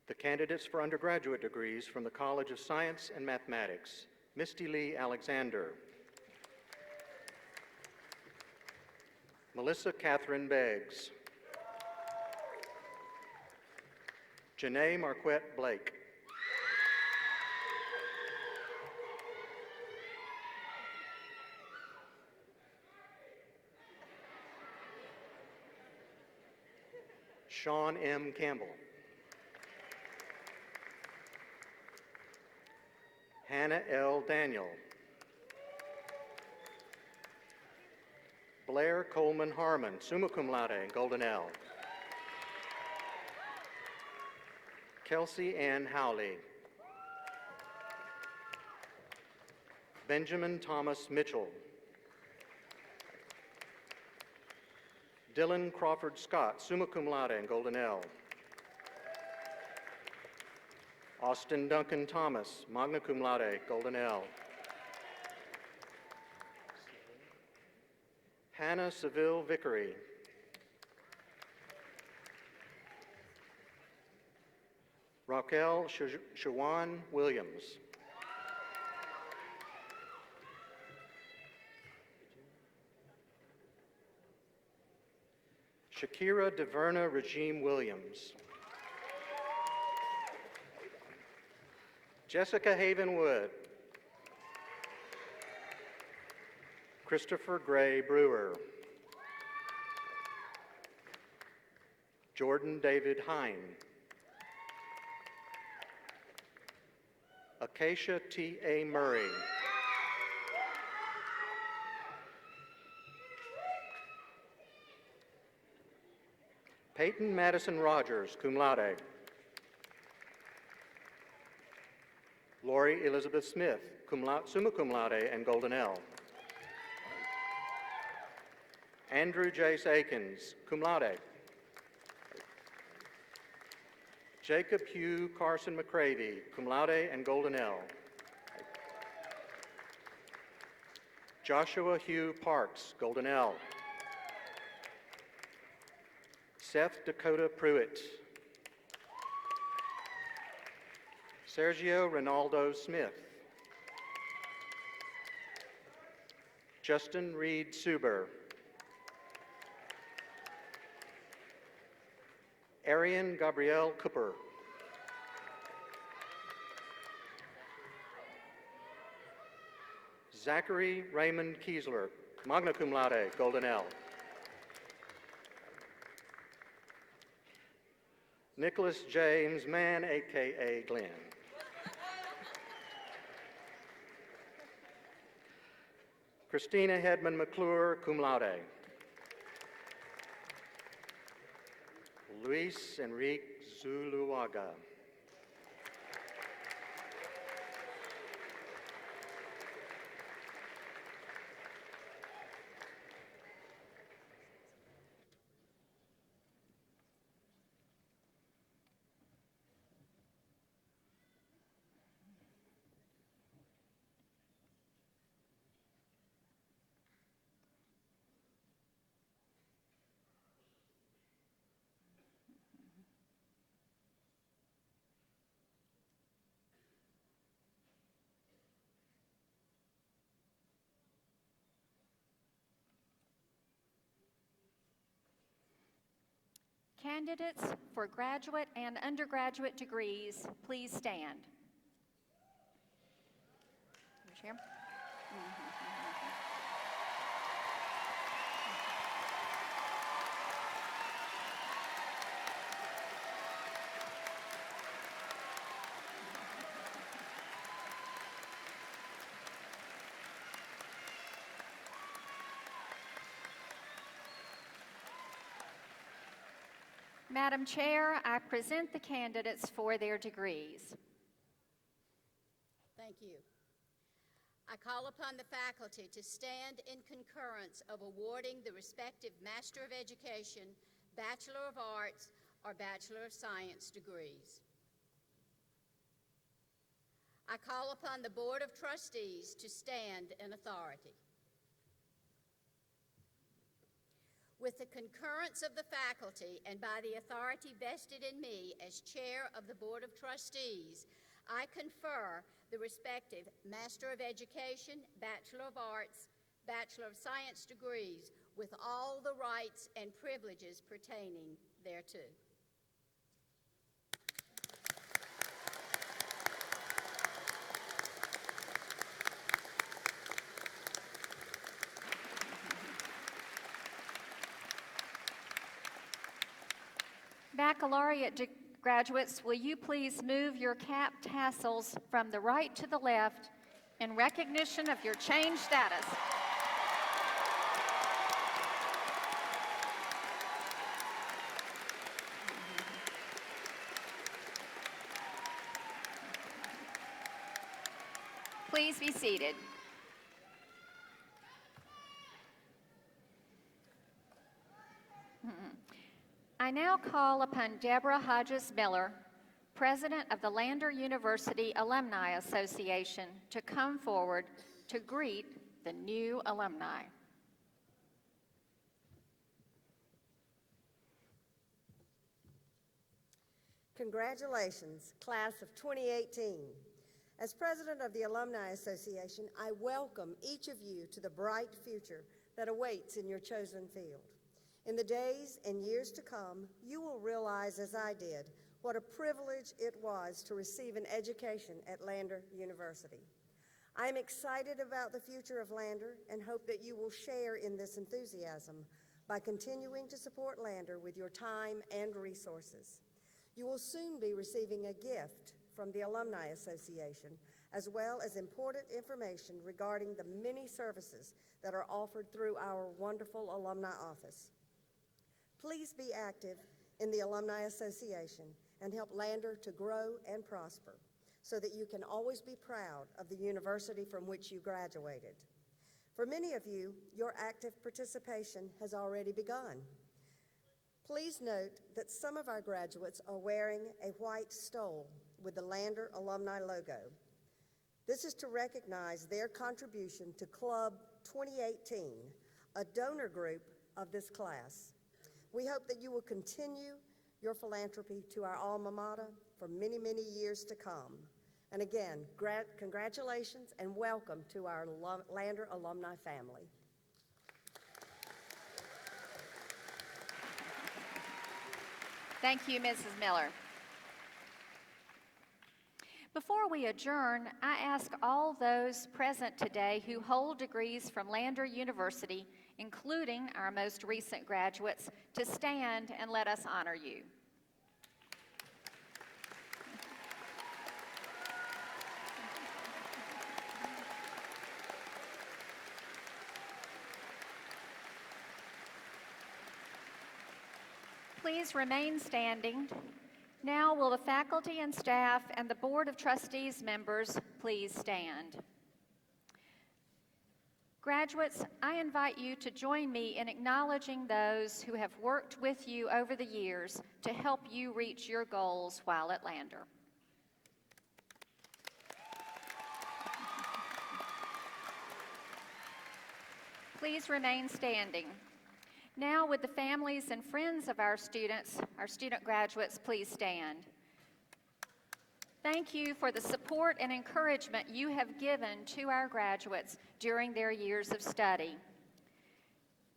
The candidates for undergraduate degrees from the College of Science and Mathematics: Misty Lee Alexander, Melissa Catherine Beggs, Janae Marquette Blake, Sean M. Campbell, Hannah L. Daniel, Blair Coleman Harmon, summa cum laude, Golden L. Kelsey Ann Howley, Benjamin Thomas Mitchell, Dylan Crawford Scott, summa cum laude, and Golden L. Austin Duncan Thomas, magna cum laude, Golden L. Hannah Seville Vickery, Raquel Shawan Williams, Shakira DeVerna Regime Williams, Jessica Haven Wood, Christopher Gray Brewer, Jordan David Hine, Acacia T.A. Murray, Peyton Madison Rogers, cum laude, Lori Elizabeth Smith, summa cum laude, and Golden L. Andrew Jace Akins, cum laude. Jacob Hugh Carson McCravey, cum laude, and Golden L. Joshua Hugh Parks, Golden L. Seth Dakota Pruitt, Sergio Ronaldo Smith, Justin Reed Suber, Arian Gabrielle Cooper, Zachary Raymond Kiesler, magna cum laude, Golden L. Nicholas James Mann, a.k.a. Glenn. Christina Hedman McClure, cum laude. Luis Enrique Zuluaga. Candidates for graduate and undergraduate degrees, please stand. Chair. Madam Chair, I present the candidates for their degrees. Thank you. I call upon the faculty to stand in concurrence of awarding the respective Master of Education, Bachelor of Arts, or Bachelor of Science degrees. I call upon the Board of Trustees to stand in authority. With the concurrence of the faculty and by the authority vested in me as Chair of the Board of Trustees, I confer the respective Master of Education, Bachelor of Arts, Bachelor of Science degrees with all the rights and privileges pertaining thereto. Baccalaureate graduates, will you please move your cap tassels from the right to the left in recognition of your changed status? Please be seated. I now call upon Deborah Hodges Miller, President of the Lander University Alumni Association, to come forward to greet the new alumni. Congratulations, class of 2018. As president of the Alumni Association, I welcome each of you to the bright future that awaits in your chosen field. In the days and years to come, you will realize, as I did, what a privilege it was to receive an education at Lander University. I am excited about the future of Lander and hope that you will share in this enthusiasm by continuing to support Lander with your time and resources. You will soon be receiving a gift from the Alumni Association, as well as important information regarding the many services that are offered through our wonderful alumni office. Please be active in the Alumni Association and help Lander to grow and prosper so that you can always be proud of the university from which you graduated. For many of you, your active participation has already begun. Please note that some of our graduates are wearing a white stole with the Lander alumni logo. This is to recognize their contribution to Club 2018, a donor group of this class. We hope that you will continue your philanthropy to our alma mater for many, many years to come. And again, congratulations and welcome to our Lander alumni family. Thank you, Mrs. Miller. Before we adjourn, I ask all those present today who hold degrees from Lander University, including our most recent graduates, to stand and let us honor you. Please remain standing. Now will the faculty and staff and the Board of Trustees members please stand. Graduates, I invite you to join me in acknowledging those who have worked with you over the years to help you reach your goals while at Lander. Please remain standing. Now, would the families and friends of our student graduates, please stand. Thank you for the support and encouragement you have given to our graduates during their years of study.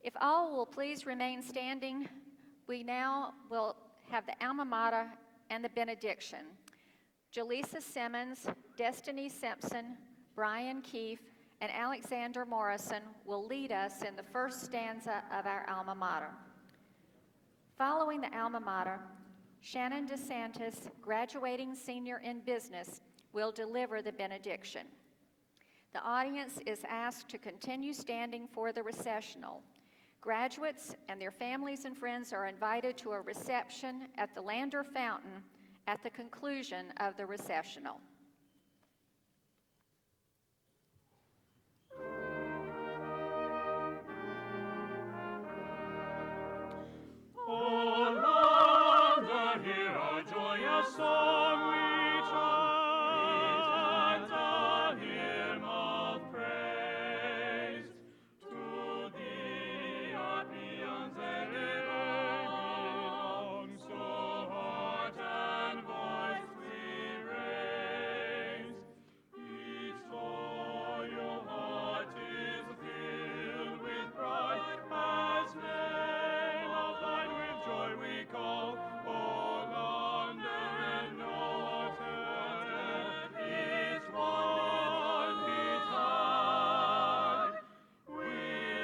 If all will please remain standing, We now will have the alma mater and the benediction. Jaleesa Simmons, Destiny Simpson, Brian Keefe, and Alexander Morrison will lead us in the first stanza of our alma mater. Following the alma mater, Shannon DeSantis, graduating senior in business, will deliver the benediction. The audience is asked to continue standing for the recessional. Graduates and their families and friends are invited to a reception at the Lander Fountain at the conclusion of the recessional. Oh, Lord, hear our joyous song we chant, a hymn of praise. To thee our paeans belong, so heart and voice we raise. Each loyal heart is filled with pride as name of thine with joy we call. O Lander and Norton, each one betide. We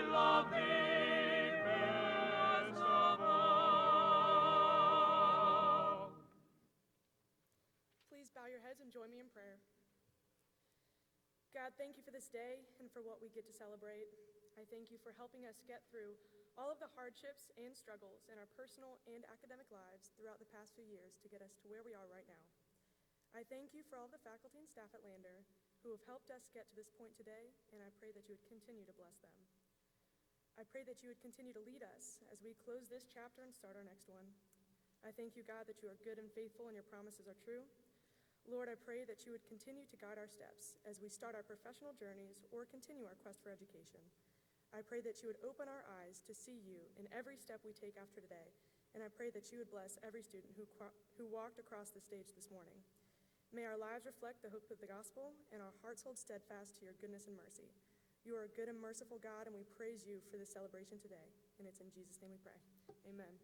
love thee best of all. Please bow your heads and join me in prayer. God, thank you for this day and for what we get to celebrate. I thank you for helping us get through all of the hardships and struggles in our personal and academic lives throughout the past few years to get us to where we are right now. I thank you for all the faculty and staff at Lander who have helped us get to this point today, and I pray that you would continue to bless them. I pray that you would continue to lead us as we close this chapter and start our next one. I thank you, God, that you are good and faithful and your promises are true. Lord, I pray that you would continue to guide our steps as we start our professional journeys or continue our quest for education. I pray that you would open our eyes to see you in every step we take after today, and I pray that you would bless every student who walked across the stage this morning. May our lives reflect the hope of the gospel, and our hearts hold steadfast to your goodness and mercy. You are a good and merciful God, and we praise you for this celebration today, and it's in Jesus' name we pray. Amen.